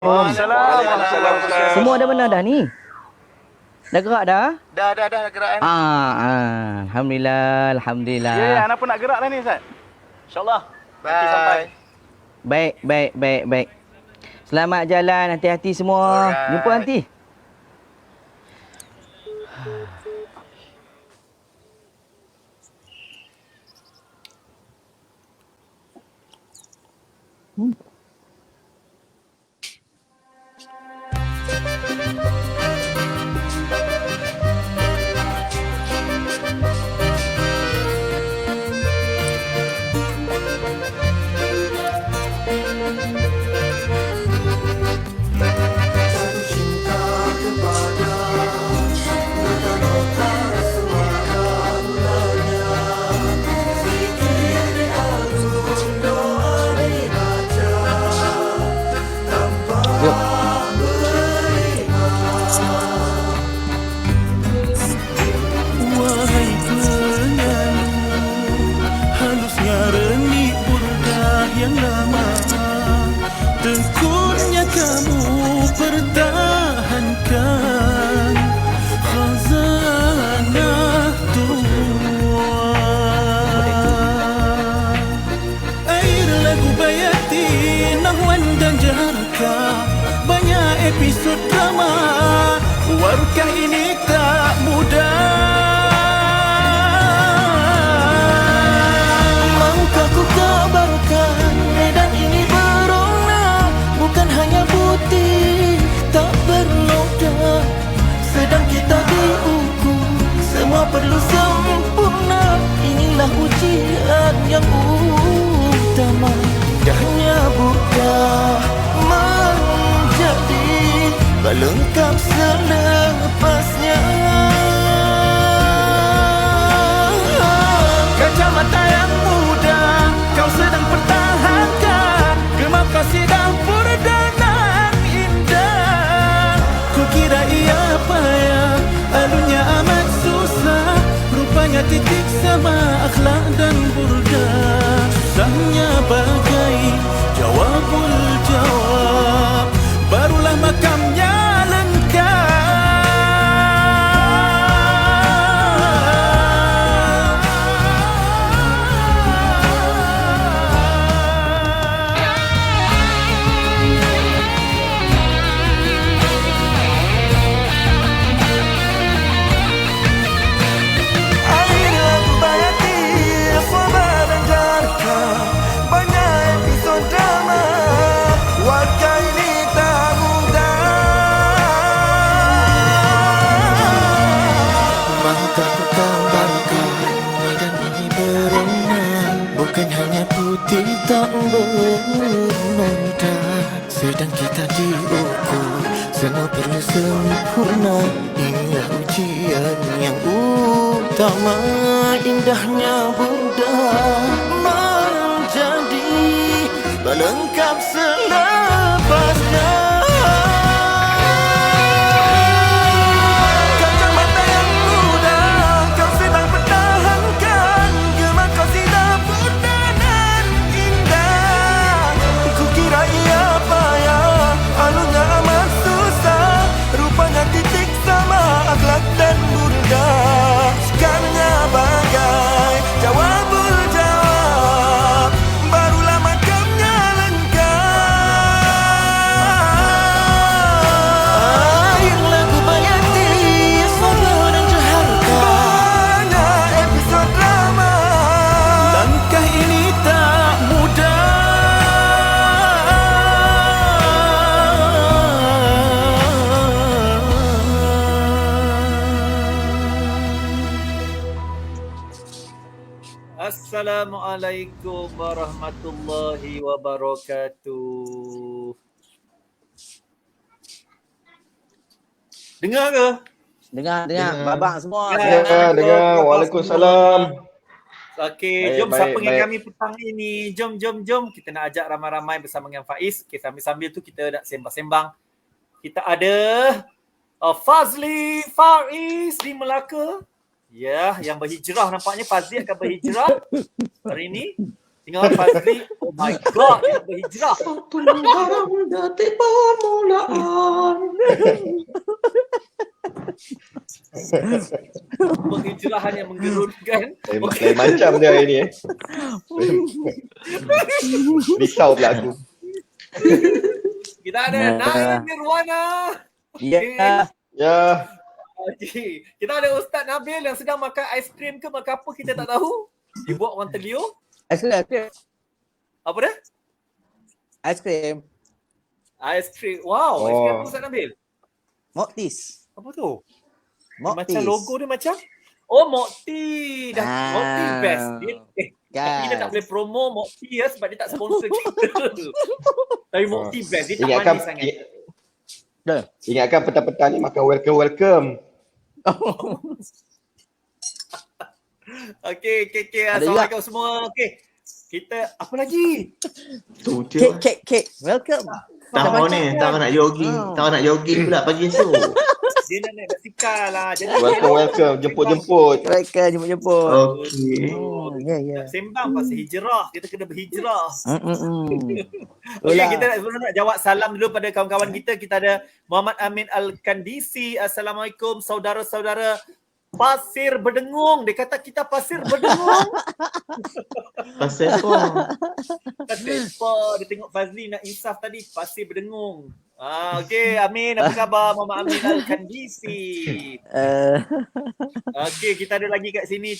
Waalaikumsalam. Semua dah benar dah ni? Dah gerak dah? Dah gerak kan. Alhamdulillah, alhamdulillah. Ya, anak pun nak gerak dah ni Ustaz. InsyaAllah. Nanti sampai. Baik. Selamat jalan, hati-hati semua. Alright. Jumpa nanti. Wahai penyanyi, halusnya renik burdah yang lama, tekunnya kamu pertahankan khazanah tua. Air lagu Bayati, Nahwan dan Jaharka, banyak episod drama. Warkah ini tak mudah. Maukah ku kabarkan, medan ini berona, bukan hanya putih tak bernoda. Sedang kita diukur, semua perlu sempurna. Inilah ujian yang utama. Indahnya budak menjadi lengkap selepasnya. Kacamata yang muda kau sedang pertahankan, gemar kasih dapur dan indah. Ku kira ia payah, alurnya amat susah, rupanya titik sama akhlak dan burda. Susahnya bagai jawabul jawab, barulah makamnya lengkap. Air lagu Bayati, Sabar dan Jarka, banyak episod drama. Warga ini tak mudah. Maukah ku kabarkan, medan ini berona, bukan hanya putih tak bernoda. Sedang kita diukur, semua perlu sempurna. Inilah ujian yang utama. Indahnya budak menjadi lengkap selepasnya. Kacamata yang muda kau sedang pertahankan, gemar kau sidang muda dan indah. Ku kira ia payah, alurnya amat susah, rupanya titik sama akhlak dan burda. Sekarangnya bagai jawabul jawab, barulah makamnya lengkap. Air lagu Bayati, Sabar dan Jaharka, banyak episod drama. Langkah ini tak mudah. Assalamualaikum warahmatullahi wabarakatuh. Dengar ke? Dengar. Babak semua. Dengar. Waalaikumsalam. Okey, jom siapa dengan kami petang ini. Jom. Kita nak ajak ramai-ramai bersama dengan Faiz. Okay, sambil-sambil tu kita nak sembang-sembang. Kita ada Fazli Faiz di Melaka. Ya, yang berhijrah nampaknya Fazli akan berhijrah hari ini. Tengok Fazli. Oh my god, dia nak berhijrah. Satu haram detik permulaan. Penghijrahan yang menggerunkan. Lain macam dia hari ni risau pula aku. Kita ada Naim Nirwana. Ya. Ya. Okay. Kita ada Ustaz Nabil yang sedang makan aiskrim ke makan apa kita tak tahu. Dibuat orang terliur. Aiskrim. Apa dia? Aiskrim. Aiskrim. Wow, aiskrim apa Ustaz Nabil? Moktis. Apa tu? Moktis. Macam logo dia macam. Oh, Mokti. Dah Mokti best. Dia, tapi kita tak boleh promo Mokti ya sebab dia tak sponsor kita. Tapi Mokti best. Dia tak Ingatkan, manis sangat. ingatkan petang-petang ni makan welcome. Okay. Ada Assalamualaikum semua. Okay. Kita, apa lagi? Tu je. Kek. Welcome. Tahu ni, tahu nak jogging. Tahu nak jogging pula pagi esok. Dia nak naik basikal lah. Jadi Welcome. Jemput. Welcome, jemput. Okey. Ya. nak sembang pasal hijrah. Kita kena berhijrah. Itulah. Okay, kita nak jawab salam dulu pada kawan-kawan kita. Kita ada Muhammad Amin Al-Kandisi. Assalamualaikum saudara-saudara Pasir Berdengung. Dia kata kita Pasir Berdengung. Pasal apa? Pasir apa? Dia tengok Fazli nak insaf tadi. Pasir Berdengung. Okay, Amin. Apa khabar Muhammad Amin Al-Kandisi? Okay, kita ada lagi kat sini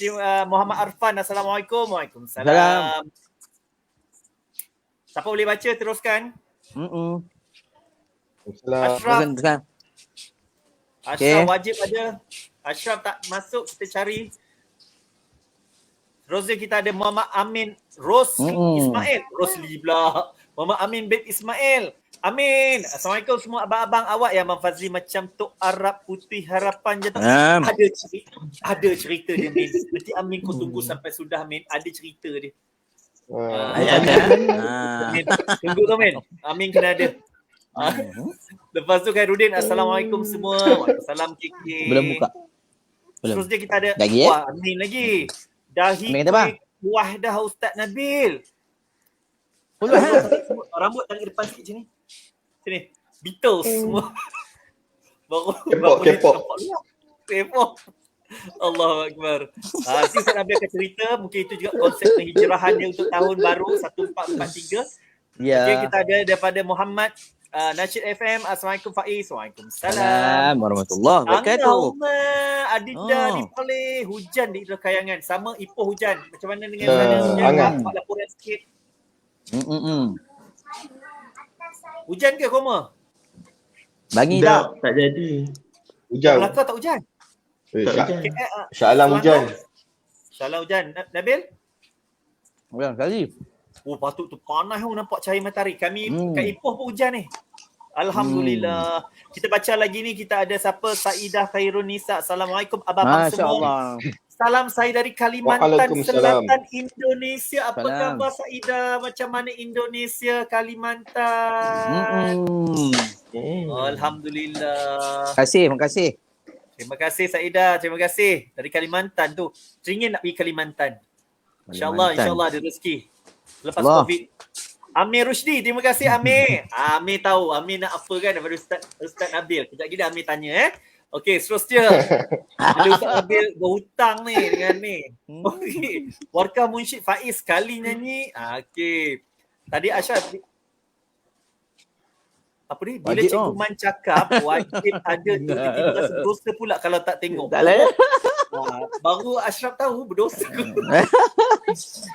Muhammad Arfan. Assalamualaikum. Waalaikumsalam. Salam. Siapa boleh baca teruskan? Salam. Ashraf. Teruskan. Ashraf wajib ada. Ashraf tak masuk, kita cari. Terus kita ada Muhammad Amin Ismail. Rosli pula. Muhammad Amin bin Ismail. Amin. Assalamualaikum semua abang-abang. Awak yang Abang Fazli macam Tok Arab Putih Harapan je tak? Ada cerita dia, Min. Nanti Amin kau tunggu sampai sudah, Min. Ada cerita dia. Min. Tunggu tu, Min. Amin kena ada. Lepas tu Khairuddin. Assalamualaikum semua. Waalaikumsalam KK. Belum buka. Terus dia kita ada lagi, wah, Amin lagi. Dahi kuih dah Ustaz Nabil. Rambut tarik depan sikit sini. Sini. Beatles semua. Baru Kepok. Allahu Akbar. Nanti Ustaz Nabil akan cerita. Mungkin itu juga konsep penghijrahan dia untuk tahun baru 1443. Ya. Okay, kita ada daripada Muhammad Nasyid FM. Assalamualaikum Faiz. Waalaikumsalam. Salam warahmatullahi wabarakatuh. Adinda di Perlis. Hujan di Kayangan. Sama Ipoh hujan. Macam mana dengan sana? Hangat. Dapat laporan sikit. Hujan ke koma? Bagi Tak jadi. Hujan. Melaka tak hujan? Sya'alam hujan. Sya'alam hujan. Nabil? Bukan sekali. Oh, patut tu panas tu nampak cahaya matahari. Kami kat Ipoh pun hujan ni. Alhamdulillah. Kita baca lagi ni, kita ada siapa? Saidah Khairun Nisa. Assalamualaikum abang-abang semua. Salam saya dari Kalimantan Selatan, Indonesia. Apa khabar Saidah? Macam mana Indonesia, Kalimantan? Alhamdulillah. Terima kasih. Terima kasih Saidah. Terima kasih. Dari Kalimantan tu. Teringin nak pergi Kalimantan. InsyaAllah ada rezeki. Lepas COVID. Amir Rushdi, terima kasih Amir. Amir tahu, Amir nak apa kan daripada Ustaz Nabil. Kejap lagi dah Amir tanya Okey, seterusnya. Bila Ustaz Nabil berhutang ni dengan ni. Okey. Warkah Munsyid Faiz sekali nyanyi. Okey. Tadi Ashraf apa ni? Bila Cikgu Man cakap wajib ada tu, kita rasa berdosa pula kalau tak tengok. Tak lah. Baru Ashraf tahu berdosa.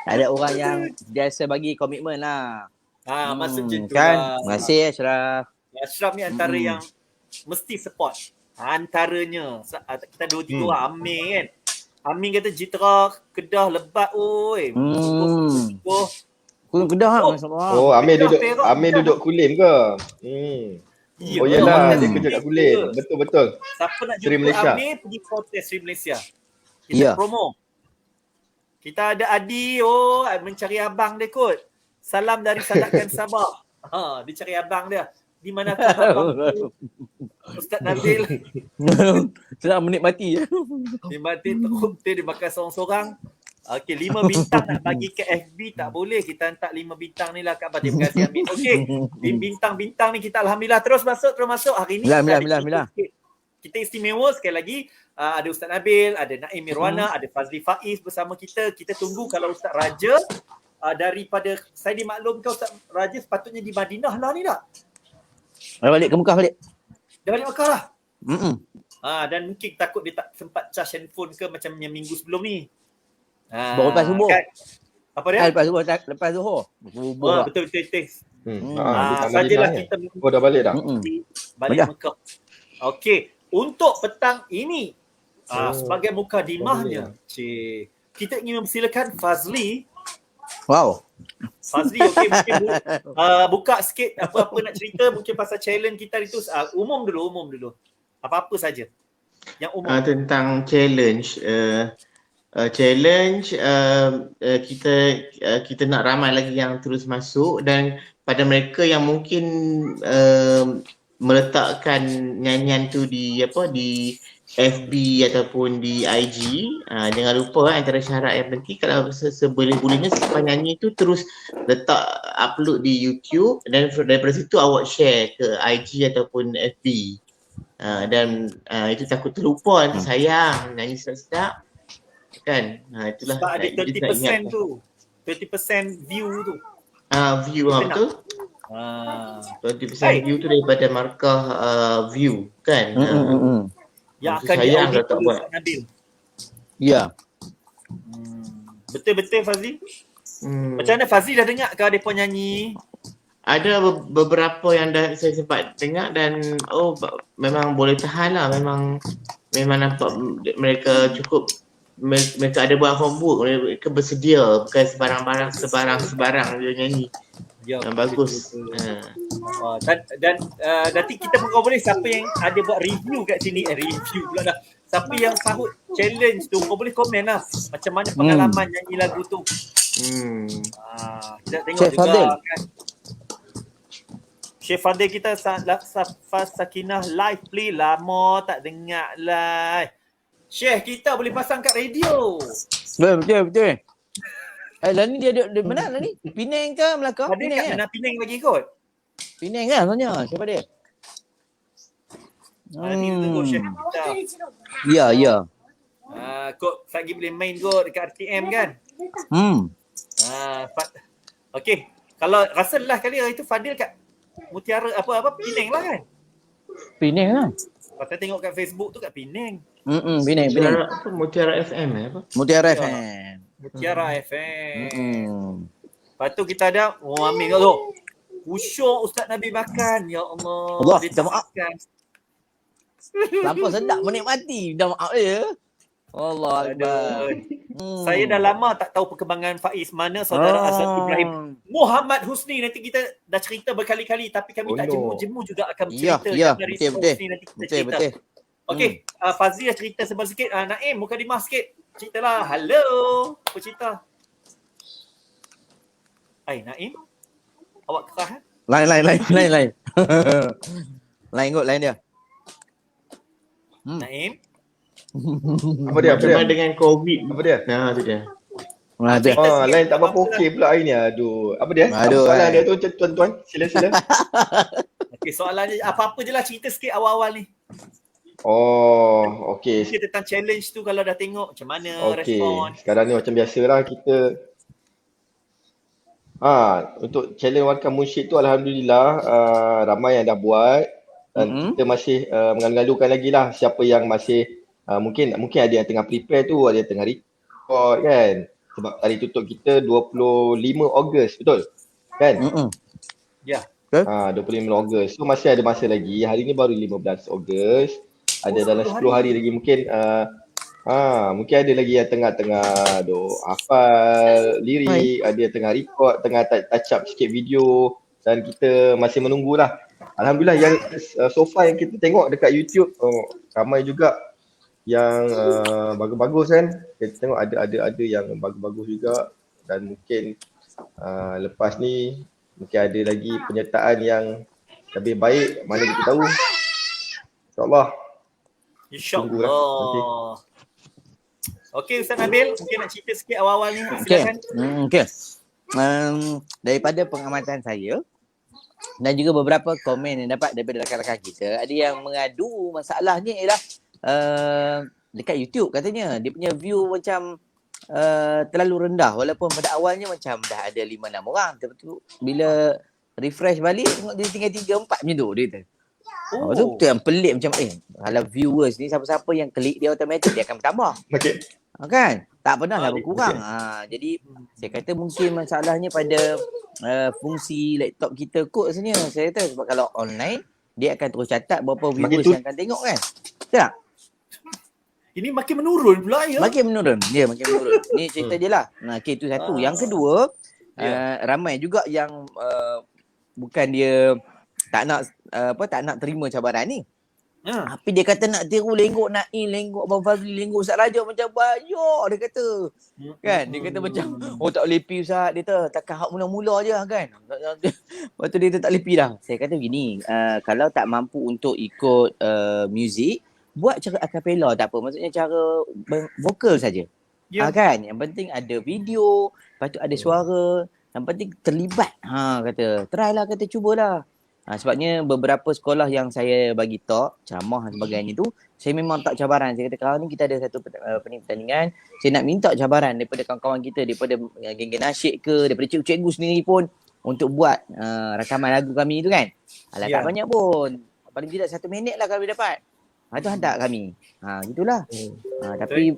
Ada orang yang biasa bagi komitmen lah. Maksud macam tu kan? lah. Terima kasih Ashraf. Ashraf ni antara yang mesti support. Antaranya kita dua tiga orang Amin kan. Amin kata Jitra Kedah lebat oi. Kulim Kedah masyaallah. Oh, Amir duduk Kulim ke? Ya, oh yalah, dia kerja kat Kulim. Betul. Siapa nak Sri jumpa Malaysia. Amir pergi protes Sri Malaysia. Kita promo. Kita ada Adi, mencari abang dia kot. Salam dari Sadakan Sabah. Dia cari abang dia. Di mana abang tu? Ustaz Nabil. Sedang menikmati. Menikmati terkumpul dia makan seorang-seorang. Okey, 5 bintang nak bagi ke FB tak boleh. Kita hantar 5 bintang ni lah Kak Abah. Terima kasih Amin. Okey, bintang-bintang ni kita Alhamdulillah. Terus masuk. Hari ni Alhamdulillah. Kita istimewa sekali lagi. Ada Ustaz Nabil, ada Naim Mirwana, ada Fazli Faiz bersama kita. Kita tunggu kalau Ustaz Raja daripada saya dimaklumkan Ustaz Raja sepatutnya di Madinah lah ni tak? Dah balik ke Mekah balik. Dah balik Mekah lah. Mm-mm. Dan mungkin takut dia tak sempat charge handphone ke macam yang minggu sebelum ni. Baru lepas subuh. Kan? Apa dia? Lepas zuhur. Betul. Sajalah kita dah balik dah. balik Mekah. Okey, untuk petang ini sebagai mukadimahnya, kita ingin mempersilakan Fazli. Wow. Fazli, okey, mungkin buka sikit apa-apa nak cerita mungkin pasal challenge kita itu. Umum dulu. Apa-apa saja yang umum. Tentang challenge, kita nak ramai lagi yang terus masuk, dan pada mereka yang mungkin meletakkan nyanyian tu di FB ataupun di IG, jangan lupa antara syarat yang penting kalau seboleh-bolehnya selepas nyanyi tu terus letak upload di YouTube, dan daripada situ awak share ke IG ataupun FB. Dan itu takut terlupa, nanti sayang nyanyi sedap-sedap kan. Itulah sebab ada 30% tu, 30% view tu. View betul. 20% view tu daripada markah view kan. Yang Maksud akan sayang diaudit kalau tak oleh buat. Ustaz Nabil. Ya. Betul Fazli. Macam mana Fazli dah dengar ke dia pun nyanyi? Ada beberapa yang dah saya sempat dengar, dan memang boleh tahan lah. Memang nampak mereka cukup, mereka ada buat homework, mereka bersedia, bukan sebarang dia nyanyi. Yang bagus. Dan nanti kita boleh siapa yang ada buat review kat sini, review pula dah. Siapa yang sahut challenge tu, kau boleh komen lah macam mana pengalaman nyanyi lagu tu. Kita tengok Chef juga Fadil. kan. Chef Fadil kita Safas Sakinah live play, lama tak dengar live. Chef kita boleh pasang kat radio. Betul. Lah ni dia mana lah ni? Penang ke Melaka? Ada kat mana Penang lagi kot? Penang kan sebenarnya. Siapa dia? Ni tengok chef kita. Ya. Kod lagi boleh main kot dekat RTM kan? Okey. Kalau rasa lah kali itu Fadil kat Mutiara apa Penang lah kan? Penang lah. Pasal tengok kat Facebook tu kat Penang. Penang. Mutiara FM apa? Mutiara FM. Mutiara FM. Lepas tu kita ada Amin kat tu. Khusyuk Ustaz Nabi makan. Ya Allah. Minta maaf. Lampau sedap menikmati. Minta maaf je. Allah Akbar. Saya dah lama tak tahu perkembangan Faiz, mana saudara Azad Ibrahim. Muhammad Husni nanti kita dah cerita berkali-kali, tapi kami tak jemu-jemu juga akan bercerita. Betul. Okey, Fazli dah cerita sebab sikit. Naim, mukadimah sikit. Ceritalah. Hello. Apa cerita? Naim? Awak kerah? Lain. Lain dia. Naim? Apa dia? Cuma dengan COVID. Apa dia? Tu dia. Lain tak apa okey pula hari ni. Aduh. Apa dia? Aduh, Soalan dia tu tuan-tuan. Sila. Okey, soalan dia apa-apa je lah, cerita sikit awal-awal ni. Okey. Cerita tentang challenge tu kalau dah tengok macam mana respon. Sekarang ni macam biasalah kita. Untuk challenge Warkah Munsyid tu alhamdulillah ramai yang dah buat, dan kita masih mengalu-alukan lagi lah siapa yang masih mungkin ada yang tengah prepare tu, ada yang tengah record kan. Sebab tarikh tutup kita 25 Ogos, betul? Kan? Ya. 25 Ogos. So masih ada masa lagi. Hari ni baru 15 Ogos. Ada dalam 10 hari lagi mungkin mungkin ada lagi yang tengah hafal lirik, ada yang tengah record, tengah touch up sikit video, dan kita masih menunggulah. Alhamdulillah yang so far yang kita tengok dekat YouTube ramai juga yang bagus-bagus kan. Kita tengok ada yang bagus-bagus juga, dan mungkin lepas ni mungkin ada lagi penyertaan yang lebih baik, mana kita tahu. InsyaAllah. InsyaAllah. Okey Ustaz Nabil, mungkin nak cerita sikit awal-awal ni. Okey. Silakan. Okey. Daripada pengamatan saya dan juga beberapa komen yang dapat daripada rakan-rakan kita, ada yang mengadu masalahnya ialah dekat YouTube katanya dia punya view macam terlalu rendah walaupun pada awalnya macam dah ada 5-6 orang, betul bila refresh balik tengok dia tinggal 3-4 macam tu dia kata. Lepas tu yang pelik macam kalau viewers ni siapa-siapa yang klik dia automatik dia akan bertambah. Okey. Kan? Tak pernah lah berkurang. Jadi saya kata mungkin masalahnya pada fungsi laptop kita kot rasanya. Saya kata sebab kalau online dia akan terus catat berapa viewers yang akan tengok kan. Betul tak? Ini makin menurun pula ya. Makin menurun. Dia makin menurun. Ni cerita dia lah. Okay, itu satu. Yang kedua, ramai juga yang bukan dia tak nak terima cabaran ni. Tapi dia kata nak tiru lenggok Naim, lenggok Abang Fazli, lenggok Ustaz Raja macam banyak dia kata. Kan? Dia kata macam tak boleh pi Ustaz. Dia kata takkan hak mula-mula je kan. Lepas tu dia kata tak boleh pi dah. Saya kata begini, kalau tak mampu untuk ikut muzik, buat cara acapella tak apa. Maksudnya cara vokal saja. Kan? Yang penting ada video, lepas tu ada suara, yang penting terlibat. Kata, try lah, kata cubalah. Sebabnya beberapa sekolah yang saya bagi talk, ceramah dan sebagainya tu, saya memang tak cabaran. Saya kata kalau ni kita ada satu pertandingan, saya nak minta cabaran daripada kawan-kawan kita, daripada geng-geng nasyid ke, daripada cikgu-cikgu sendiri pun untuk buat rakaman lagu kami tu kan. Alah tak banyak pun. Paling tidak 1 minit lah kalau boleh dapat. Itu hantar kami. Gitulah. Tapi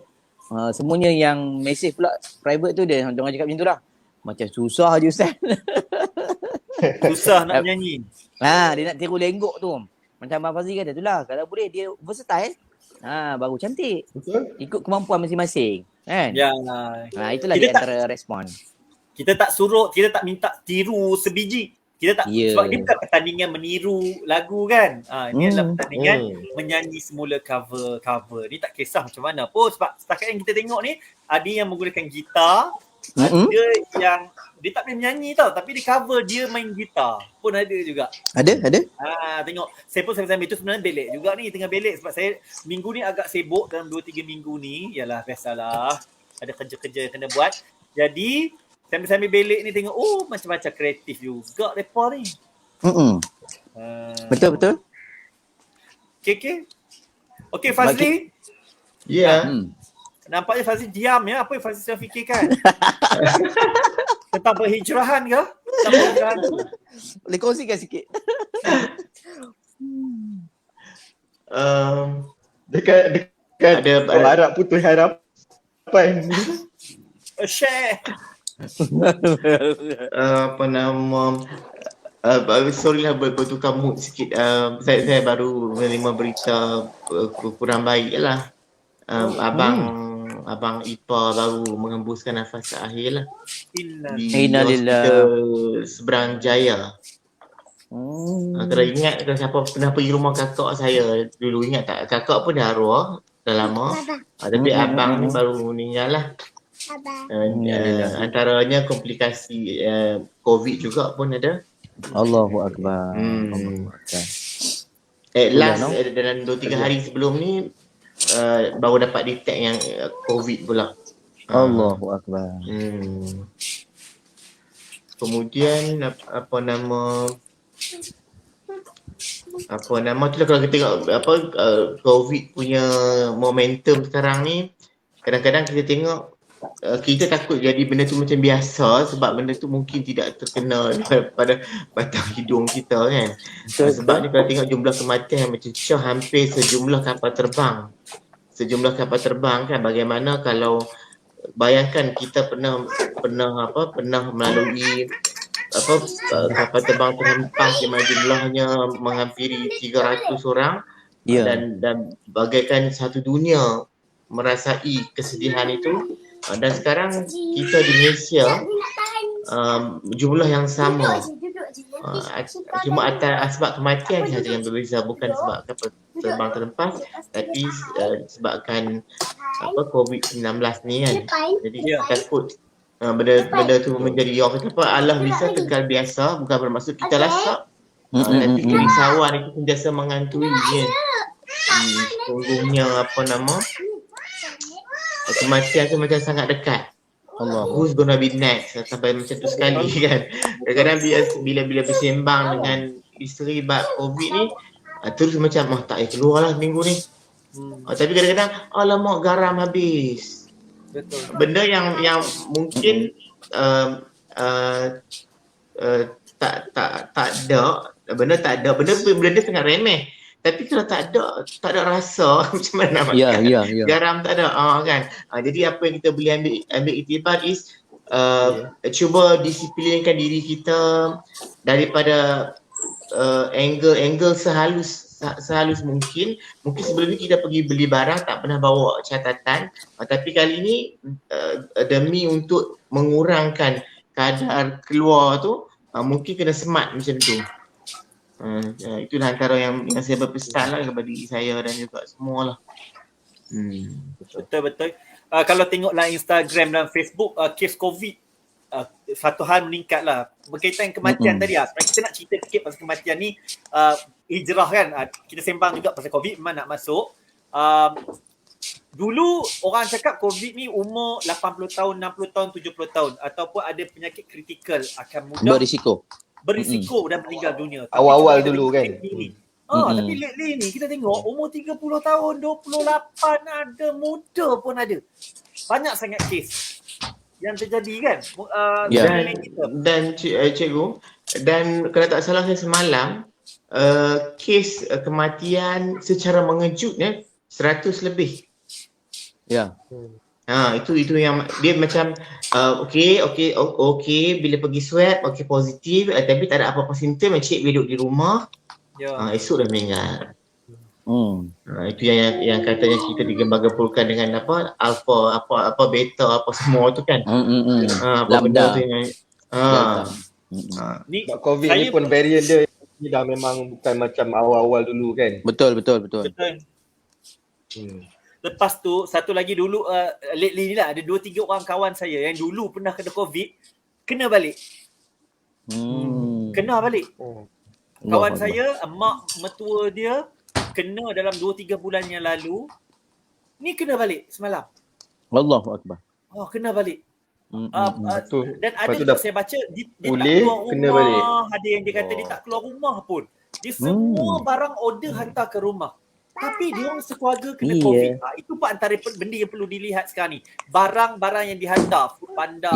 semuanya yang mesej pula private tu dia orang cakap macam tu lah. Macam susah je Ustaz. Susah nak nyanyi. Dia nak tiru lenggok tu. Macam Abang Fazli kata tu lah. Kalau boleh dia versatile. Baru cantik. Betul. Ikut kemampuan masing-masing. Kan? Ya. Itulah di antara respon. Kita tak minta tiru sebiji. Kita tak sebab dia bukan pertandingan meniru lagu kan. Ini adalah pertandingan menyanyi semula cover. Ni tak kisah macam mana pun sebab setakat yang kita tengok ni ada yang menggunakan gitar, ada yang dia tak boleh menyanyi tau tapi dia cover dia main gitar pun ada juga. Ada? Tengok saya pun sambil-sambil tu sebenarnya belik juga ni, tengah belik sebab saya minggu ni agak sibuk dalam 2-3 minggu ni. Yalah biasalah ada kerja-kerja yang kena buat. Jadi sambil-sambil belik ni tengok macam-macam kreatif juga depa ni. Betul. Okey Fazli. Ya. Nampaknya Fazli diam ya. Apa yang Fazli sedang fikirkan? Tentang perhijrahan ke? Boleh kongsikan sikit. Dekat ada harap putus harapan. Share. Apa nama sorry lah bertukar mood sikit. Saya baru menerima berita kurang baik lah. Abang Ipa baru mengembuskan nafas terakhir lah di hospital Seberang Jaya. Kalau ingat, kalau siapa pernah pergi rumah kakak saya dulu, ingat tak? Kakak pun dah arwah dah lama, tapi abang ni baru meninggal lah. Antaranya komplikasi COVID juga pun ada. Allahu Akbar. Last dalam 2-3 hari sebelum ni baru dapat detect yang COVID pula. Allahu Akbar. Kemudian apa nama tu lah, kalau kita tengok COVID punya momentum sekarang ni, kadang-kadang kita tengok kita takut jadi benda tu macam biasa sebab benda tu mungkin tidak terkena pada batang hidung kita kan. Sebab ni kalau tengok jumlah kematian yang mencecah hampir sejumlah kapal terbang kan, bagaimana kalau bayangkan kita pernah melalui kapal terbang terhempas yang jumlahnya menghampiri 300 orang dan bagaikan satu dunia merasai kesedihan itu. Dan sekarang kita di Malaysia jumlah yang sama, cuma atas sebab kematian sahaja yang berbeza, bukan sebab kapal terbang terhempas tapi sebabkan COVID-19 ni kan. Jadi takut benda tu menjadi Allah bisa tegal biasa, bukan bermaksud kita lasak, tapi kerisauan itu sentiasa menghantui kan. Punggungnya kematian tu macam sangat dekat. Allah. Who's gonna be next? Sampai macam tu sekali kan. Kadang-kadang bila bersembang dengan isteri bab COVID ni, terus macam tak payah keluar lah minggu ni. Tapi kadang-kadang alamak garam habis. Betul. Benda yang mungkin tak ada, benda sangat remeh. Tapi kalau tak ada rasa macam mana nak makan? Ya. Garam tak ada kan. Jadi apa yang kita boleh ambil iktibar is cuba disiplinkan diri kita daripada angle sehalus mungkin. Mungkin sebelum ni kita pergi beli barang tak pernah bawa catatan, tapi kali ni demi untuk mengurangkan kadar keluar tu mungkin kena smart macam tu. Itulah antara yang saya berpesan lah kepada diri saya dan juga semua lah. Betul. Kalau tengoklah Instagram dan Facebook, kes COVID satu hal meningkat lah. Berkaitan kematian tadi lah. Kita nak cerita sikit pasal kematian ni, hijrah kan. Kita sembang juga pasal COVID, memang nak masuk. Dulu orang cakap COVID ni umur 80 tahun, 60 tahun, 70 tahun ataupun ada penyakit kritikal akan mudah berisiko dan meninggal dunia. Awal-awal dulu kan. Tapi lately ni kita tengok umur 30 tahun, 28 ada, muda pun ada. Banyak sangat kes yang terjadi kan. Dan cikgu, dan kalau tak salah saya semalam, kes kematian secara mengejutnya 100 lebih. Ya. Itu yang dia macam okey bila pergi swab positif, tapi tak ada apa-apa simptom, cik duduk di rumah. Esok dah meninggal. Itu yang katanya kita digembar-gemburkan dengan alpha beta apa semua tu kan. Lambda tu yang ni COVID ni pun variant dia ni dah memang bukan macam awal-awal dulu kan. Betul. Lepas tu satu lagi dulu lately ni lah ada 2-3 orang kawan saya yang dulu pernah kena COVID kena balik. Kena balik. Kawan saya, mak mertua dia kena dalam 2-3 bulan yang lalu. Ni kena balik semalam. Allahu Akbar. Kena balik. Dan ada juga saya baca dia tak boleh keluar kena rumah. balik. Ada yang dia kata dia tak keluar rumah pun. Dia semua barang order hantar ke rumah. Tapi dia orang sekeluarga kena COVID. Itu pun antara benda yang perlu dilihat sekarang ni. Barang-barang yang dihantar, Foodpanda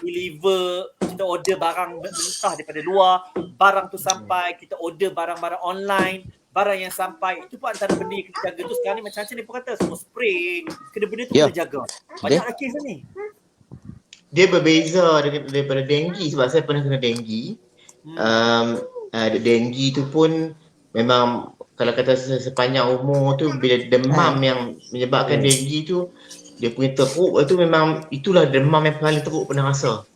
deliver, kita order barang mentah daripada luar, barang tu sampai, kita order barang-barang online, barang yang sampai, itu pun antara benda yang kita jaga tu. Sekarang ni macam-macam ni pun kata, semua spray, kena benda tu kena jaga. Banyak kes ni. Dia berbeza daripada denggi, sebab saya pernah kena denggi. Denggi tu pun memang kalau kata sepanjang umur tu, bila demam yang menyebabkan denggi tu, dia punya teruk itu memang itulah demam yang paling teruk pernah rasa.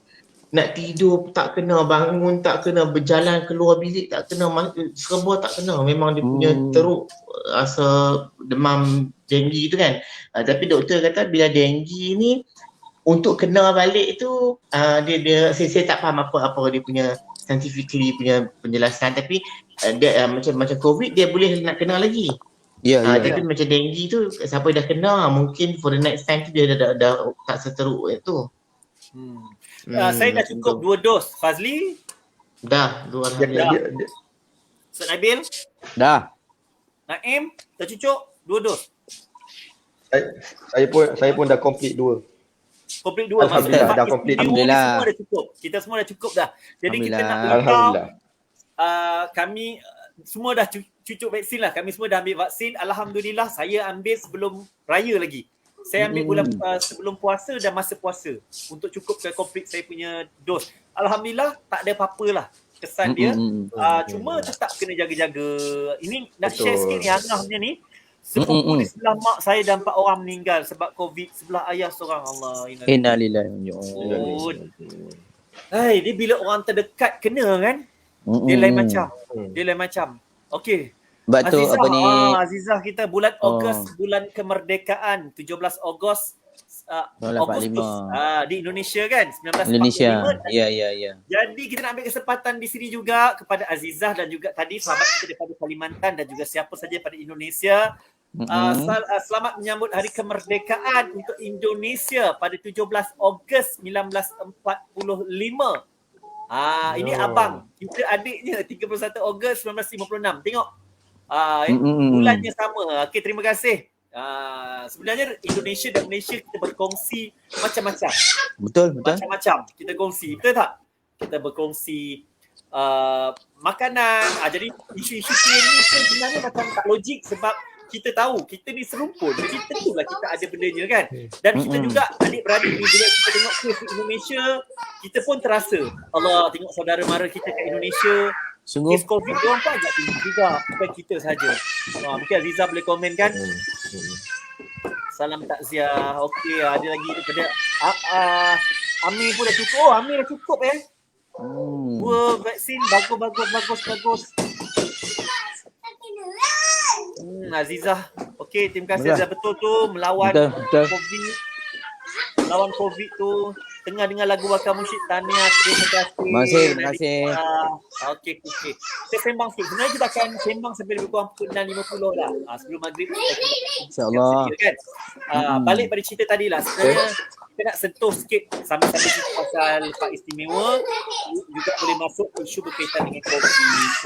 Nak tidur tak kena, bangun tak kena, berjalan keluar bilik tak kena, serba tak kena. Memang dia punya teruk rasa demam denggi tu kan. Tapi doktor kata bila denggi ni untuk kena balik tu saya tak faham apa dia punya scientifically punya penjelasan, tapi dia macam COVID dia boleh nak kena lagi. Tapi macam denggi tu siapa dah kena mungkin for the next time tu dia dah tak seteruk tu. Saya dah cukup 2 dos. Fazli? Dah, 2 alhamdulillah. Ustaz Nabil? Dah. Naim? Dah cukup 2 dos? Saya pun dah complete 2. Complete 2. Alhamdulillah, dah complete. Alhamdulillah. Semua dah cukup. Kita semua dah cukup dah. Jadi kita nak Alhamdulillah. kami semua dah cucuk vaksin lah. Kami semua dah ambil vaksin. Alhamdulillah, saya ambil sebelum raya lagi. Saya ambil bulan sebelum puasa dan masa puasa untuk cukupkan komplit saya punya dos. Alhamdulillah, tak ada apa-apa lah kesan dia. Cuma tetap kena jaga-jaga. Ini nak share sikit ni, Hangah punya ni. Sepupu di sebelah mak saya dan 4 orang meninggal sebab COVID. Sebelah ayah seorang. Allah. Innalillahi. Hai, dia bila orang terdekat kena kan? Dia lain macam. Okey. Sebab tu Azizah, apa ni? Azizah kita bulan Ogos, bulan kemerdekaan, 17 Ogos 1945. di Indonesia kan, 1945. Indonesia. Ya. Jadi kita nak ambil kesempatan di sini juga kepada Azizah dan juga tadi sahabat kita daripada Kalimantan dan juga siapa saja daripada Indonesia. Selamat menyambut Hari Kemerdekaan untuk Indonesia pada 17 Ogos 1945. Ini abang, kita adiknya 31 Ogos 1956. Tengok. Bulannya sama. Okey, terima kasih. Sebenarnya Indonesia dan Malaysia kita berkongsi macam-macam. Betul. Macam-macam kita kongsi, betul tak? Kita berkongsi makanan. Jadi isu-isu ni sebenarnya macam tak logik sebab kita tahu kita ni serumpun. Jadi tentulah kita ada bendanya kan. Dan kita juga adik-beradik ni bila kita tengok kes di Indonesia, kita pun terasa Allah, tengok saudara mara kita kat Indonesia. Sungguh. Kes COVID dia orang pun agak tinggi juga. Bukan kita saja. Mungkin Aziza boleh komen kan? Salam takziah. Okey, ada lagi daripada Amir pun dah cukup. Amir dah cukup Dua vaksin bagus. Azizah. Okey, terima kasih Azizah. Betul tu melawan COVID. Melawan COVID tu. Tengah dengar lagu Wakar Musyid Tahniah. Terima kasih. Okey. Saya sembang sikit. Sebenarnya kita akan sembang sampai lebih kurang pukul 6.50 lah. Sebelum maghrib. InsyaAllah. Kan? Balik pada cerita tadi lah. Sebenarnya kita nak sentuh sikit sambil-sambil cerita pasal Pak Istimewa. Juga boleh masuk isu berkaitan dengan COVID.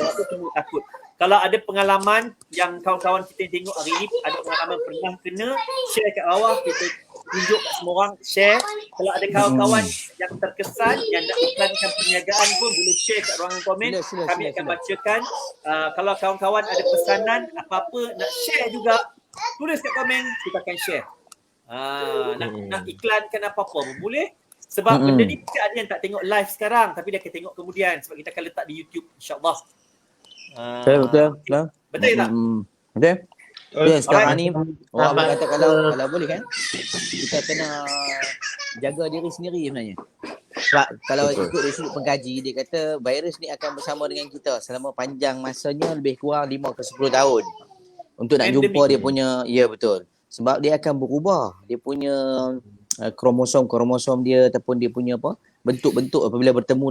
Sebab tu semua takut. Kalau ada pengalaman yang kawan-kawan kita yang tengok hari ni, ada pengalaman pernah kena, share kat bawah, kita tunjuk kat semua orang, share. Kalau ada kawan-kawan yang terkesan, yang nak iklankan perniagaan pun boleh share kat ruangan komen. Kami akan bacakan. Kalau kawan-kawan ada pesanan, apa-apa nak share juga, tulis kat komen, kita akan share. Nak iklankan apa-apa pun boleh. Sebab benda ni mungkin ada yang tak tengok live sekarang, tapi dia akan tengok kemudian. Sebab kita akan letak di YouTube, insyaAllah. Betul. Betul tak? Betul. Ya, sekarang ni orang kata kalau boleh kan, kita kena jaga diri sendiri sebenarnya. Sebab kalau ikut dari sudut pengkaji, dia kata virus ni akan bersama dengan kita selama panjang masanya, lebih kurang 5 ke 10 tahun. Untuk nak jumpa dia punya, ya betul. Sebab dia akan berubah. Dia punya kromosom dia ataupun dia punya bentuk-bentuk apabila bertemu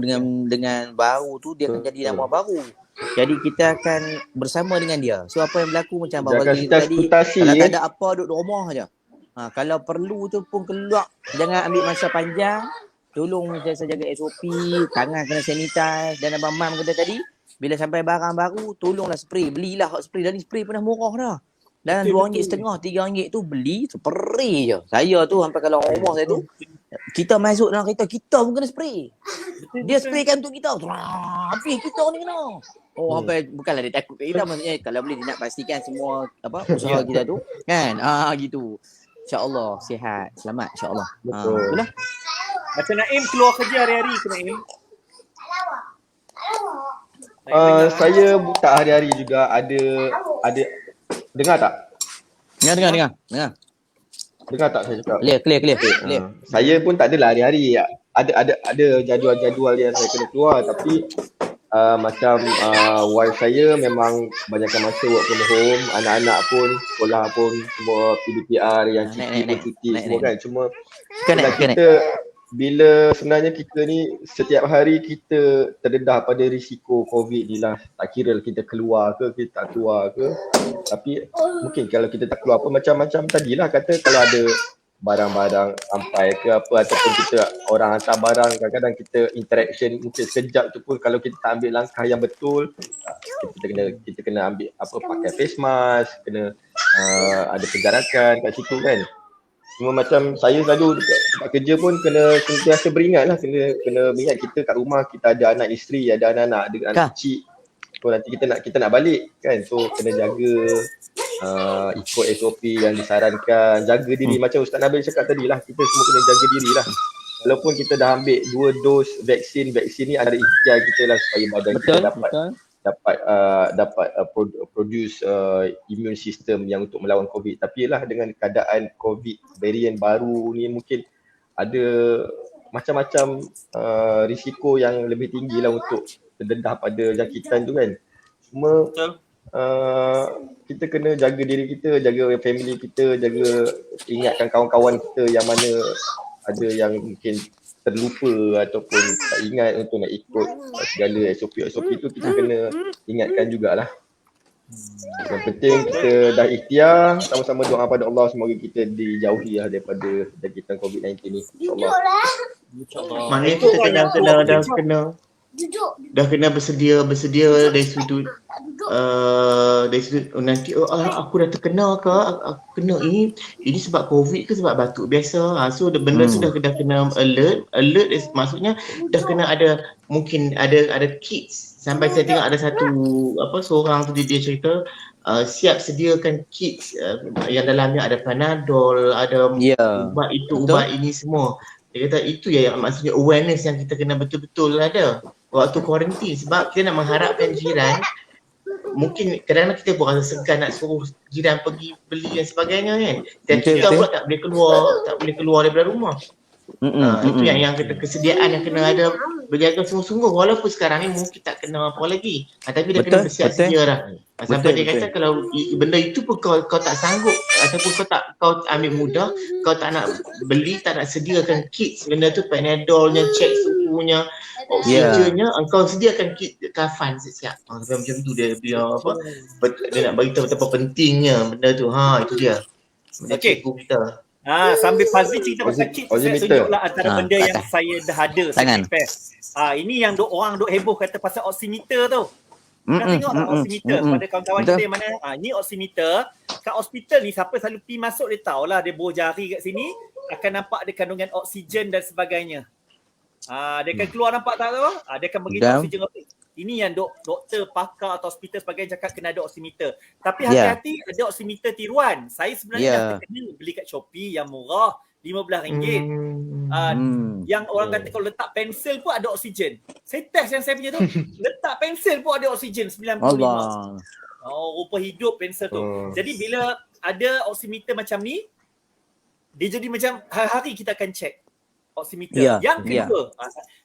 dengan baru tu, dia akan jadi nama baru. Jadi kita akan bersama dengan dia. So apa yang berlaku macam Abang Bagri tadi, kalau tak ada apa duduk rumah aja. Kalau perlu tu pun keluar, jangan ambil masa panjang. Tolong jaga SOP, tangan kena sanitize. Dan Abang Mam kata tadi, bila sampai barang baru, tolonglah spray. Belilah hot spray. Dan spray pernah murah dah. Dan RM2.50, RM3 tu beli spray je. Saya tu sampai kalau rumah saya tu, kita masuk dalam kereta, kita pun kena spray. Dia spraykan untuk kita. Habis kita ni kena. Sampai bukanlah dia takut kat kita, maksudnya kalau boleh dia nak pastikan semua usaha kita tu kan. Gitu. InsyaAllah sihat, selamat insyaAllah. Betul lah. Macam Naim keluar kerja hari-hari ke Naim? Saya buka hari-hari juga ada dengar tak? Dengar. Dengar tak saya cakap? Clear. Saya pun tak adalah hari-hari. Ada jadual-jadual yang saya kena keluar, tapi macam wife saya memang banyakkan masa work from home, anak-anak pun sekolah pun semua PDPR, yang cuti semua kan. Cuma kita bila sebenarnya kita ni setiap hari kita terdedah pada risiko COVID ni lah. Tak kira kita keluar ke, kita tak keluar ke. Tapi mungkin kalau kita tak keluar pun macam-macam tadilah kata, kalau ada barang-barang sampai ke apa, ataupun kita orang hantar barang, kadang-kadang kita interaction mungkin sekejap tu pun, kalau kita tak ambil langkah yang betul, kita kena ambil pakai face mask, kena ada penjarakan kat situ kan. Cuma macam saya selalu dekat tempat kerja pun kena sentiasa beringat lah, kena ingat kita kat rumah kita ada anak isteri, ada anak-anak, ada anak kecil. So nanti kita nak balik kan, so kena jaga ikut SOP yang disarankan, jaga diri macam Ustaz Nabil cakap tadi lah, kita semua kena jaga diri lah. Walaupun kita dah ambil 2 dos vaksin ni adalah ikhtiar kita lah supaya badan kita dapat produce immune system yang untuk melawan COVID. Tapi lah dengan keadaan COVID varian baru ni, mungkin ada macam-macam risiko yang lebih tinggi lah untuk terdedah pada jangkitan tu kan. Cuma kita kena jaga diri kita, jaga family kita, ingatkan kawan-kawan kita yang mana ada yang mungkin terlupa ataupun tak ingat untuk nak ikut segala SOP tu, kita kena ingatkan jugalah. Yang penting kita dah ikhtiar, sama-sama doa pada Allah semoga kita dijauhi daripada jangkitan COVID-19 ni. InsyaAllah. Maknanya kita dah kena bersedia dari sudut nanti aku dah terkena ke, aku kena ini sebab COVID ke sebab batuk biasa. So benda tu dah kena alert maksudnya dah kena ada, mungkin ada kits. Sampai saya tengok ada satu seorang tu dia cerita siap sediakan kits yang dalamnya ada Panadol, ada ubat itu, ubat ini semua. Dia kata itu yang maksudnya awareness yang kita kena betul-betul ada waktu kuarantin, sebab kita nak mengharapkan jiran, mungkin kadang-kadang kita pun rasa segan nak suruh jiran pergi beli dan sebagainya kan. Dan kita pula tak boleh keluar daripada rumah. Itu yang kita kesediaan yang kena ada, berjaga sungguh-sungguh walaupun sekarang ni mungkin tak kena apa lagi. Tapi dah kena bersiap sedia dah. Sampai dia kata kalau benda itu pun kau tak sanggup ataupun kau ambil mudah, kau tak nak beli, tak nak sediakan kit benda tu, Panadolnya, cek suhunya, oksigennya, engkau sediakan kit kafan siap. Macam tu dia nak bagi tahu betapa pentingnya benda tu. Itu dia. Okey. Sambil Fazli cerita pasal kit, saya tunjuklah antara benda yang saya dah ada, saya prepare. Ini yang orang duk heboh kata pasal oximeter tu. Kita tengok oximeter pada kawan-kawan kita yang mana. Ni oximeter. Kat hospital ni siapa selalu pergi masuk dia tahulah, dia bor jari kat sini akan nampak ada kandungan oksigen dan sebagainya. Dia akan keluar nampak tak tu? Dia akan bagi oksigen. Ini yang doktor, pakar atau hospital sebagainya cakap kena ada oximeter. Tapi hati-hati ada oximeter tiruan. Saya sebenarnya dah terkena beli kat Shopee yang murah, RM15. Yang orang kata kalau letak pensel pun ada oksigen. Saya test yang saya punya tu. Letak pensel pun ada oksigen 95. Rupa hidup pensel tu. Jadi bila ada oximeter macam ni, dia jadi macam hari-hari kita akan check oximeter. Yang kedua,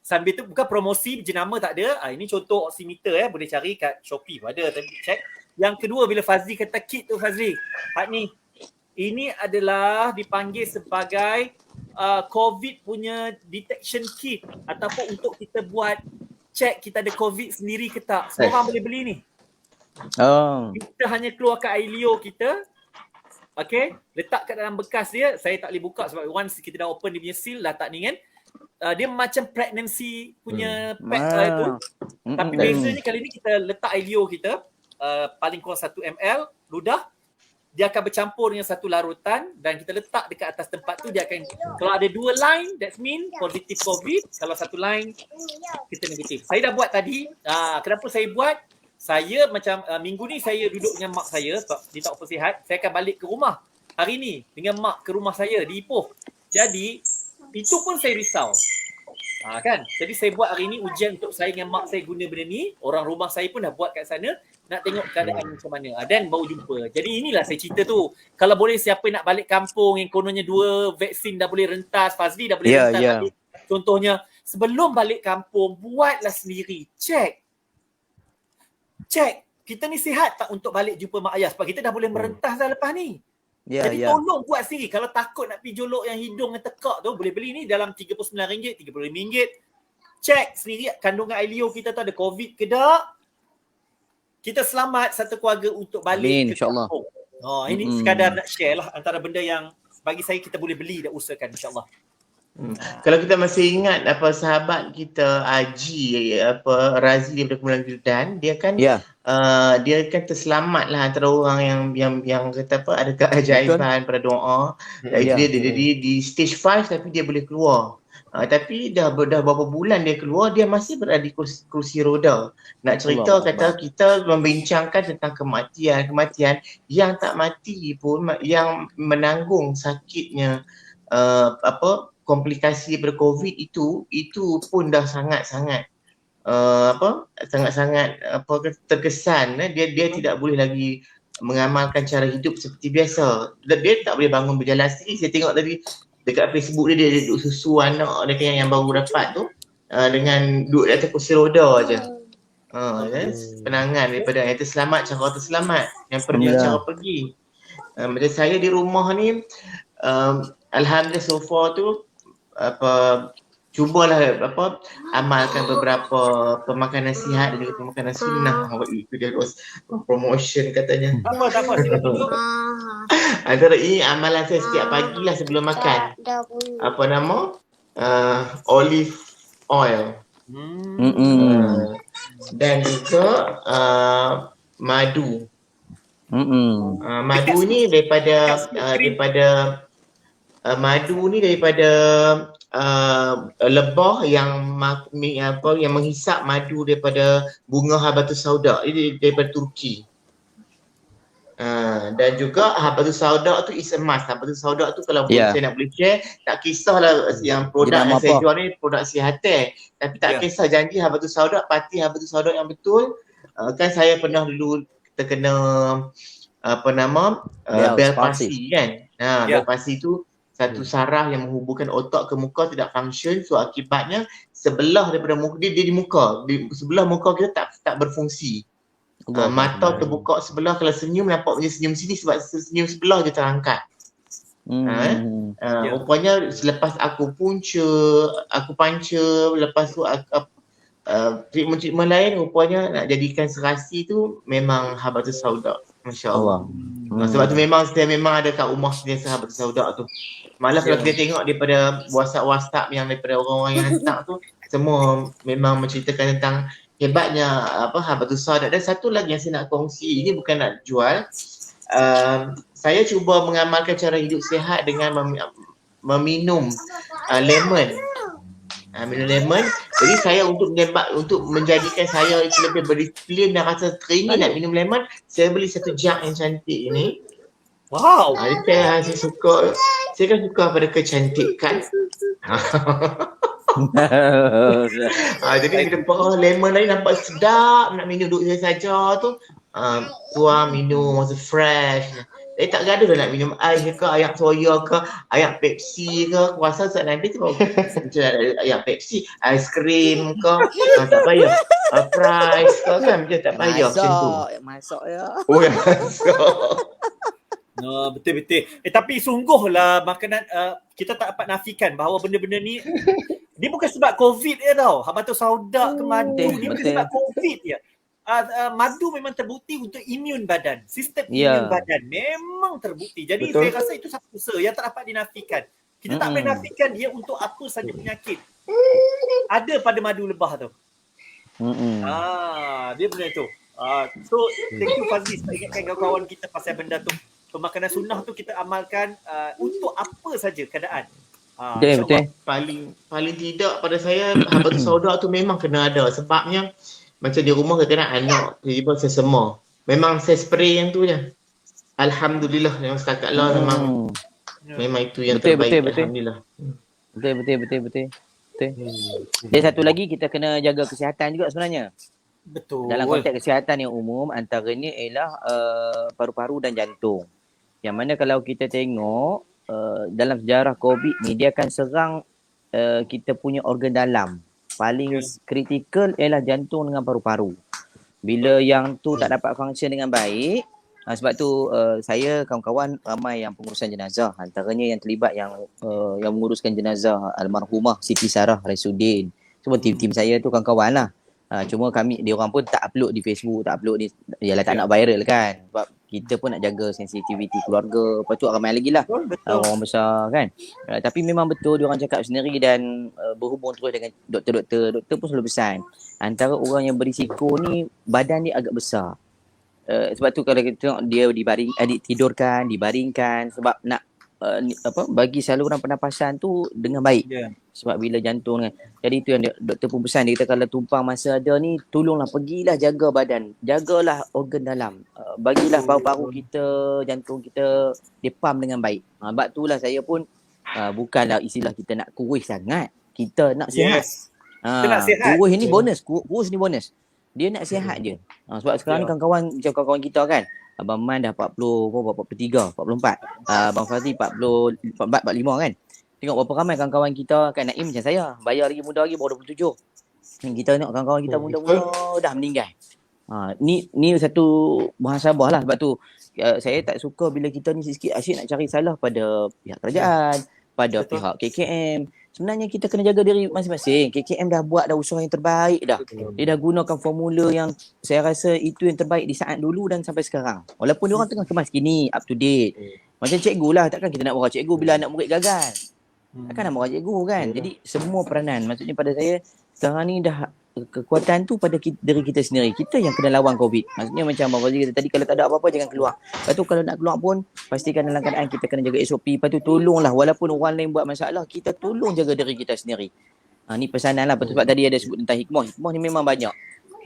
sambil tu bukan promosi jenama tak ada. Ini contoh oximeter boleh cari kat Shopee pun ada, tapi check. Yang kedua bila Fazli kata kit tu, Fazli, ni ini adalah dipanggil sebagai COVID punya detection kit ataupun untuk kita buat check kita ada COVID sendiri ke tak. Semua orang boleh beli ni. Kita hanya keluarkan air liur kita. Okay, letak kat dalam bekas dia. Saya tak boleh buka sebab once kita dah open dia punya seal dah tak ni kan. Dia macam pregnancy punya pack tu. Tapi bezanya kali ni kita letak air liur kita paling kurang 1 ml ludah. Dia akan bercampur dengan satu larutan dan kita letak dekat atas tempat tu. Dia akan, kalau ada 2 line, that mean positif COVID. Kalau 1 line, kita negatif. Saya dah buat tadi. Kenapa saya buat? Saya macam minggu ni saya duduk dengan mak saya sebab dia tak apa sihat. Saya akan balik ke rumah hari ni dengan mak ke rumah saya di Ipoh. Jadi itu pun saya risau. Kan? Jadi saya buat hari ni ujian untuk saya dengan mak saya guna benda ni. Orang rumah saya pun dah buat kat sana. Nak tengok keadaan macam mana. Dan baru jumpa. Jadi inilah saya cerita tu. Kalau boleh siapa nak balik kampung yang kononnya 2 vaksin dah boleh rentas. Fazli dah boleh rentas. Contohnya sebelum balik kampung buatlah sendiri. Check. Kita ni sihat tak untuk balik jumpa mak ayah sebab kita dah boleh merentas dah lepas ni. Jadi tolong buat sendiri. Kalau takut nak pergi jolok yang hidung yang tekak tu, boleh beli ni dalam RM39, RM35. Check sendiri kandungan air liur kita tu ada COVID ke tak. Kita selamat satu keluarga untuk balik ke kampung. Ini sekadar nak share lah antara benda yang bagi saya kita boleh beli dan usahakan insyaAllah. Kalau kita masih ingat sahabat kita Haji Razi daripada Kemuliaan Kelantan, dia kan terselamat lah antara orang yang kata ada keajaiban pada doa. Dia di stage 5 tapi dia boleh keluar. Tapi dah berapa bulan dia keluar, dia masih berada di kursi roda. Nak cerita kata kita membincangkan tentang kematian yang tak mati pun, yang menanggung sakitnya komplikasi daripada COVID itu pun dah sangat-sangat terkesan. Dia tidak boleh lagi mengamalkan cara hidup seperti biasa. Dia tak boleh bangun berjalan sendiri. Saya tengok tadi dekat Facebook dia duduk susu anak dia yang baru dapat tu dengan duduk di atas kursi roda je. Penangan daripada yang terselamat, cara terselamat, yang pergi cara pergi. Macam saya di rumah ni alhamdulillah so far tu cubalah amalkan beberapa pemakanan sihat dan juga pemakanan sunnah. Itu dia promotion katanya. Tak apa, sila tunjuk. Antara ini amalan saya setiap pagi lah sebelum makan. Apa nama? Olive oil. Dan juga madu. Madu ni daripada lebah yang yang menghisap madu daripada bunga habatus sauda. Ini daripada Turki. Dan juga habatus sauda tu is a must. Habatus sauda tu kalau saya nak boleh share, tak kisahlah yang produk yang saya jual ni produk sihat, tapi tak kisah, janji habatus sauda, pati habatus sauda yang betul. Kan saya pernah dulu terkena Bell palsy kan. Bell palsy tu satu saraf yang menghubungkan otak ke muka tidak function, so akibatnya sebelah daripada muka dia di muka, sebelah muka kita tak berfungsi. Mata terbuka sebelah, kalau senyum nampak punya senyum sini sebab senyum sebelah je terangkat. Rupanya selepas aku panca, lepas tu treatment lain, rupanya nak jadikan serasi tu memang habatus sauda. Masya Allah. Sebab tu saya memang ada kat rumah sentiasa habatus sauda tu. Malah kalau kita tengok daripada WhatsApp yang daripada orang-orang yang hantar tu, semua memang menceritakan tentang hebatnya habatus sauda. Dan satu lagi yang saya nak kongsi, ini bukan nak jual. Saya cuba mengamalkan cara hidup sihat dengan meminum lemon. Minum lemon. Jadi saya untuk menjadikan saya lebih berdisiplin dan rasa teringin nak minum lemon, saya beli satu jug yang cantik ini. Wow. Saya suka. Saya kan suka pada kecantikan. Jadi kita lemon lain nampak sedap, nak minum duduk saya saja tu. Tuang minum masa fresh. Tak gaduh nak minum ais ke, air soya ke, air Pepsi ke. Aku rasa saat nanti tu air Pepsi, aiskrim ke, tak payah. Fries ke kan, macam tak payah macam tu. Masak ya. Oh ya, masak. Betul-betul. Tapi sungguhlah makanan kita tak dapat nafikan bahawa benda-benda ni dia bukan sebab COVID je tau. Habatus sauda ke madu ni bukan sebab COVID je. Madu memang terbukti untuk imun badan. Sistem imun badan memang terbukti. Jadi saya rasa itu satu usaha yang tak dapat dinafikan. Kita tak boleh nafikan dia untuk apa saja penyakit. Ada pada madu lebah tu. Dia benda tu. So thank you Fazli sebab ingatkan kawan-kawan kita pasal benda tu. Pemakanan sunnah tu kita amalkan untuk apa saja keadaan. Betul. Paling tidak pada saya habatus sauda tu memang kena ada, sebabnya macam di rumah kita nak anak tiba-tiba saya semua. Memang saya spray yang tu je. Alhamdulillah memang setakat lah memang itu yang terbaik. Alhamdulillah. Betul. Dan satu lagi kita kena jaga kesihatan juga sebenarnya. Betul. Dalam konteks kesihatan yang umum, antaranya ialah paru-paru dan jantung. Yang mana kalau kita tengok dalam sejarah COVID ni, dia akan serang kita punya organ dalam. Paling kritikal ialah jantung dengan paru-paru. Bila yang tu tak dapat function dengan baik, sebab tu saya kawan-kawan ramai yang pengurusan jenazah. Antaranya yang terlibat yang menguruskan jenazah almarhumah Siti Sarah Raisuddin. Semua tim-tim saya tu kawan-kawan lah. Cuma diorang pun tak upload di Facebook, tak upload ni, yalah tak nak viral kan. Sebab kita pun nak jaga sensitiviti keluarga. Lepas tu ramai lagi lah orang besar kan. Tapi memang betul diorang cakap sendiri dan berhubung terus dengan doktor-doktor. Doktor pun selalu pesan, antara orang yang berisiko ni badan dia agak besar. Sebab tu kalau kita tengok dia dibaringkan sebab nak bagi saluran pernafasan tu dengan baik. Sebab bila jantung kan. Jadi itu yang doktor pun pesan, dia kata kalau tumpang masa ada ni, tolonglah pergilah jaga badan, jagalah organ dalam, bagilah paru-paru kita, jantung kita dipam dengan baik. Sebab itulah saya pun bukanlah istilah kita nak kurus sangat, kita nak sihat. Kita nak sihat. Kurus ni bonus. Dia nak sihat je. Sebab sekarang ni kawan-kawan macam kawan-kawan kita kan, Abang Man dah 43, 44. Abang Fazli 44, 45 kan. Tengok berapa ramai kawan-kawan kita kan. Naim macam saya, bayar lagi muda lagi baru 27. Kita tengok kawan-kawan kita muda-muda dah meninggal. Ni satu muhasabah lah. Sebab tu saya tak suka bila kita ni sikit asyik nak cari salah pada pihak kerajaan, pada Betul. pihak KKM. Sebenarnya kita kena jaga diri masing-masing. KKM dah buat dah usaha yang terbaik dah. Dia dah gunakan formula yang saya rasa itu yang terbaik di saat dulu dan sampai sekarang. Walaupun diorang tengah kemas kini, up to date. Macam cikgu lah, takkan kita nak marah cikgu bila anak murid gagal. Takkan nak marah cikgu kan. Jadi semua peranan. Maksudnya pada saya sekarang ni dah kekuatan tu pada diri kita sendiri. Kita yang kena lawan COVID. Maksudnya macam Abang Fazli kata tadi, kalau tak ada apa-apa jangan keluar. Lepas tu kalau nak keluar pun pastikan dalam keadaan kita kena jaga SOP. Lepas tu tolonglah, walaupun orang lain buat masalah, kita tolong jaga diri kita sendiri. Ni pesanan lah. Sebab tadi ada sebut tentang hikmah. Hikmah ni memang banyak.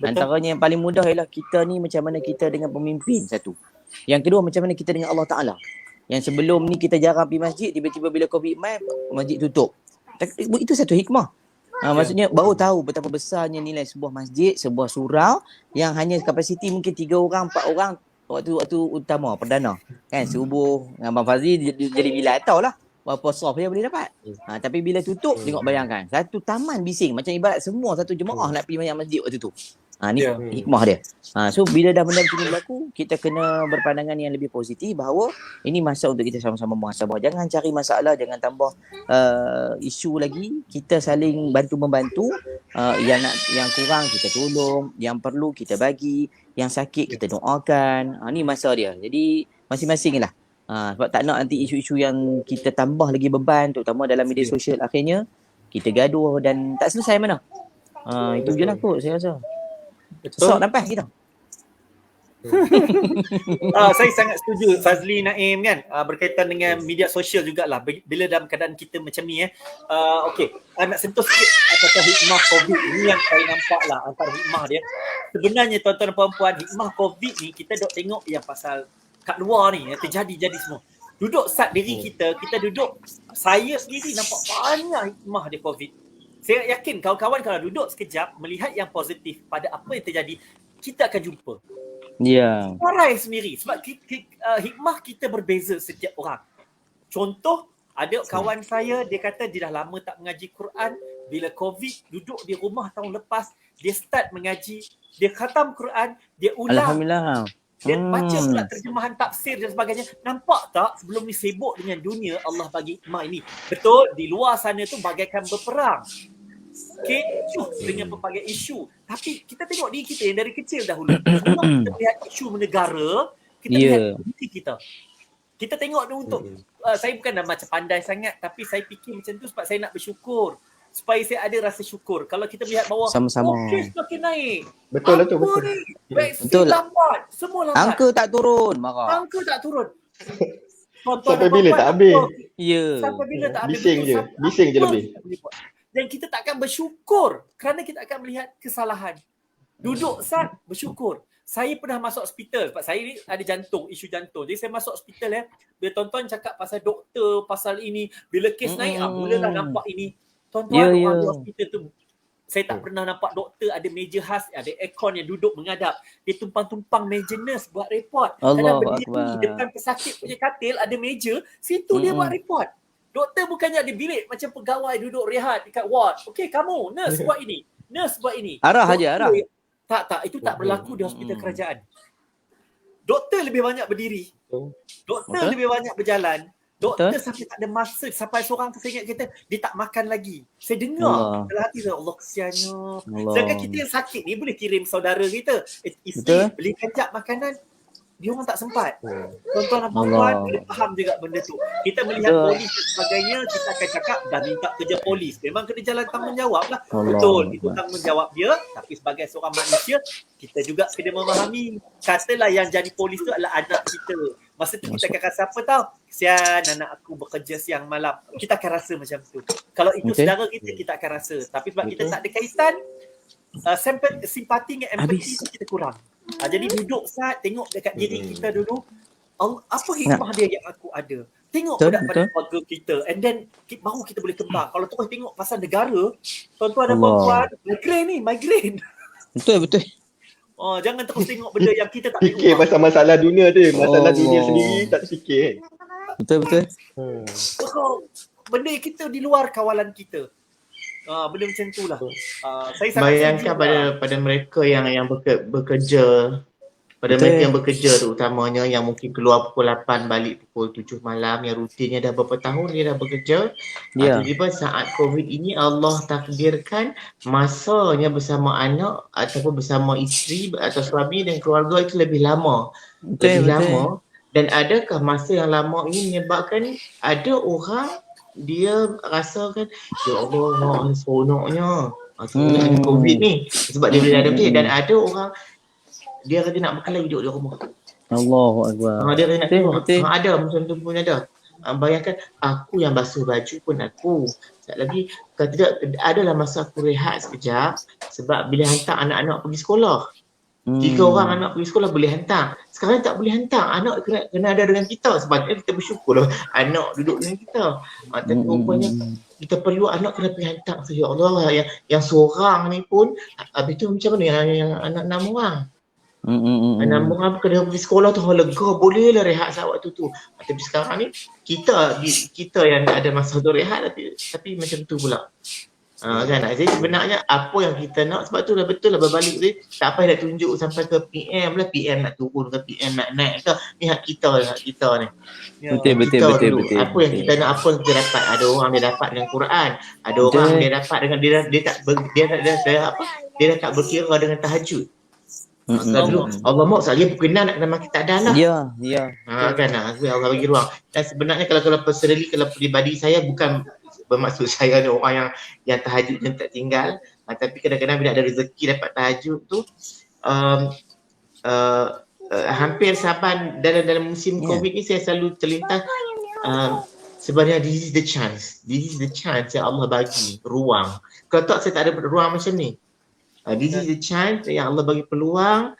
Antaranya yang paling mudah ialah kita ni macam mana kita dengan pemimpin, satu. Yang kedua, macam mana kita dengan Allah Ta'ala. Yang sebelum ni kita jarang pergi masjid, tiba-tiba bila COVID main, masjid tutup. Itu satu hikmah. Maksudnya baru tahu betapa besarnya nilai sebuah masjid, sebuah surau yang hanya kapasiti mungkin 3 orang, 4 orang waktu utama, perdana. Kan subuh dengan Abang Fazli jadi bila tahulah berapa soft dia boleh dapat. Tapi bila tutup, tengok bayangkan. Satu taman bising. Macam ibarat semua satu jemaah nak pergi banyak masjid waktu tu. Ni hikmah dia. So bila dah benda macam ni berlaku, kita kena berpandangan yang lebih positif bahawa ini masa untuk kita sama-sama muhasabah. Jangan cari masalah, jangan tambah isu lagi. Kita saling bantu-membantu. Yang kurang kita tolong, yang perlu kita bagi, yang sakit kita doakan. Ni masa dia. Jadi masing-masing lah. Sebab tak nak nanti isu-isu yang kita tambah lagi beban, terutama dalam media sosial, akhirnya kita gaduh dan tak selesai mana. Itu je lah kot saya rasa. Sok nampak kita. Saya sangat setuju Fazli Naim kan, berkaitan dengan media sosial jugalah. Bila dalam keadaan kita macam ni okey, nak sentuh sikit apakah hikmah COVID ni yang saya nampak lah antara hikmah dia. Sebenarnya tuan-tuan dan puan-puan, hikmah COVID ni kita duk tengok yang pasal kat luar ni yang terjadi semua. Duduk sat diri kita duduk, saya sendiri nampak banyak hikmah dia COVID. Saya yakin kawan-kawan kalau duduk sekejap melihat yang positif pada apa yang terjadi, kita akan jumpa. Ya. Warai sendiri sebab hikmah kita berbeza setiap orang. Contoh, ada kawan saya, dia kata dia dah lama tak mengaji Quran. Bila COVID, duduk di rumah tahun lepas, dia start mengaji, dia khatam Quran, dia ulang. Alhamdulillah. Dia baca pula terjemahan tafsir dan sebagainya. Nampak tak sebelum ni sibuk dengan dunia, Allah bagi hikmah ini. Betul, di luar sana tu bagaikan berperang. Dengan pelbagai isu. Tapi kita tengok diri kita yang dari kecil dahulu. Kalau kita lihat isu negara, kita lihat diri kita. Kita tengok dia untuk, saya bukan dah macam pandai sangat, tapi saya fikir macam tu sebab saya nak bersyukur. Supaya saya ada rasa syukur. Kalau kita melihat bahawa sama-sama. kes makin naik. Betul. Vaksin lambat. Semua lambat. Angka tak turun, marah. Angka tak turun. Sampai bila tak habis? Ya. Sampai bila tak habis. Bising je lebih. Dan kita tak akan bersyukur kerana kita akan melihat kesalahan. Duduk sat bersyukur. Saya pernah masuk hospital sebab saya ni ada jantung, isu jantung. Jadi saya masuk hospital bila tuan-tuan cakap pasal doktor, pasal ini, bila kes naik mulalah nampak ini. Tuan-tuan orang di hospital tu, saya tak pernah nampak doktor ada meja khas, ada aircon yang duduk menghadap. Dia tumpang-tumpang meja nurse buat report. Kadang berdiri depan pesakit punya katil ada meja, situ dia buat report. Doktor bukannya ada bilik macam pegawai duduk rehat dekat ward. Okey, kamu nurse buat ini. Nurse buat ini. Arah aja, arah. Tak, itu tak berlaku di hospital kerajaan. Doktor lebih banyak berdiri. Doktor lebih banyak berjalan. Doktor sampai tak ada masa, sampai seorang tu saya ingat kata dia tak makan lagi. Saya dengar dalam hati saya, Allah kesiannya. Sedangkan kita yang sakit ni boleh kirim saudara kita, isteri beli kejap makanan, dia orang tak sempat. Tuan-tuan dan puan-puan boleh faham juga benda tu. Kita melihat polis dan sebagainya, kita akan cakap dah minta kerja polis. Memang kena jalan tanggungjawab lah. Betul, itu tanggungjawab dia. Tapi sebagai seorang manusia, kita juga kena memahami. Katalah yang jadi polis tu adalah anak kita. Masa tu kita akan rasa apa tau? Kesian anak aku bekerja siang malam. Kita akan rasa macam tu. Kalau itu saudara kita akan rasa. Tapi sebab kita tak ada kaitan, simpati dengan empati tu kita kurang. Jadi duduk saat tengok dekat diri kita dulu, apa hikmah dia yang aku ada. Tengok pada keluarga kita, and then baru kita boleh kembang. Kalau terus tengok pasal negara, tuan-tuan dan puan-puan, migraine. Betul. Jangan terus tengok benda yang kita tak fikir pasal masalah dunia tu, masalah dunia sendiri tak fikir. Betul. Benda kita di luar kawalan kita. Benda macam tu lah. Saya sangat bayangkan pada mereka yang bekerja Pada Betul. mereka yang bekerja terutamanya yang mungkin keluar pukul 8 balik pukul 7 malam, yang rutinnya dah berapa tahun dia dah bekerja. Ya. Tiba-tiba saat COVID ini Allah takdirkan masanya bersama anak ataupun bersama isteri atau suami dan keluarga itu lebih lama. Betul, Lebih betul. lama. Dan adakah masa yang lama ini menyebabkan ada orang dia rasakan, ya Allah, nak seronoknya. Seronoknya COVID ni. Sebab dia boleh ada duit. Dan ada orang dia kata nak berkelahi duduk di rumah. Allahu Akbar. Dia kata nak Betul, keluar. betul. Ada macam tu pun ada. Bayangkan aku yang basuh baju pun aku. Sekejap lagi kalau tidak adalah masa aku rehat sekejap sebab bila hantar anak-anak pergi sekolah. 3 orang anak pergi sekolah boleh hantar. Sekarang tak boleh hantar. Anak kena ada dengan kita. Sebab kita bersyukur lah anak duduk dengan kita. Tapi rupanya kita perlu anak kena pergi hantar. Ya Allah, yang seorang ni pun habis tu macam mana yang anak 6 orang. 6 orang kena pergi sekolah tu lega, bolehlah rehat saat waktu tu. Tapi sekarang ni kita yang ada masa tu rehat tapi macam tu pula. Kan? Jadi sebenarnya apa yang kita nak, sebab tu dah betul lah berbalik tu, tak payah nak tunjuk sampai ke PM lah, PM nak turun ke PM nak naik ke, ni hak kita ni. Betul. Apa yang kita nak, apa yang kita dapat. Ada orang dia dapat dengan Quran, ada orang dia dapat dengan dia tak berkira dengan tahajud. Dulu Allah mahu saya berkenan nak kena makin tak ada lah. Ya. Kan Allah bagi ruang. Dan sebenarnya kalau personally, kalau pribadi saya bukan bermaksud saya ni orang yang tahajud dan tak tinggal, tapi kadang-kadang bila ada rezeki dapat tahajud tu hampir saban dalam musim COVID ni saya selalu terlintas sebenarnya this is the chance yang Allah bagi ruang. Kalau tak saya tak ada ruang macam ni. This is the chance yang Allah bagi peluang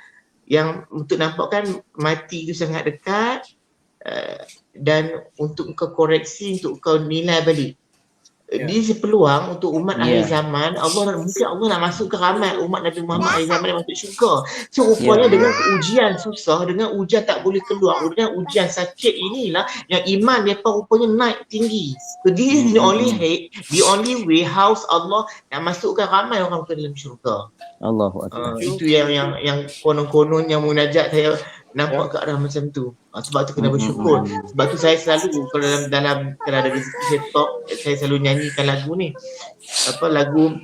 yang untuk nampakkan mati itu sangat dekat, dan untuk kau koreksi, untuk kau nilai balik. Ini peluang untuk umat akhir zaman. Mungkin Allah nak masuk ke ramai umat Nabi Muhammad akhir zaman yang masuk syurga. So rupanya dengan ujian susah, dengan ujian tak boleh keluar, dengan ujian sakit inilah yang iman mereka rupanya naik tinggi. So this is the only way how Allah nak masukkan ramai orang ke dalam syurga. Allahu Akbar. Itu yang konon-konon yang munajat saya nampak ke arah macam tu. Sebab tu kena bersyukur. Sebab tu saya selalu kalau dalam kalau ada rezeki saya talk, saya selalu nyanyikan lagu ni. Lagu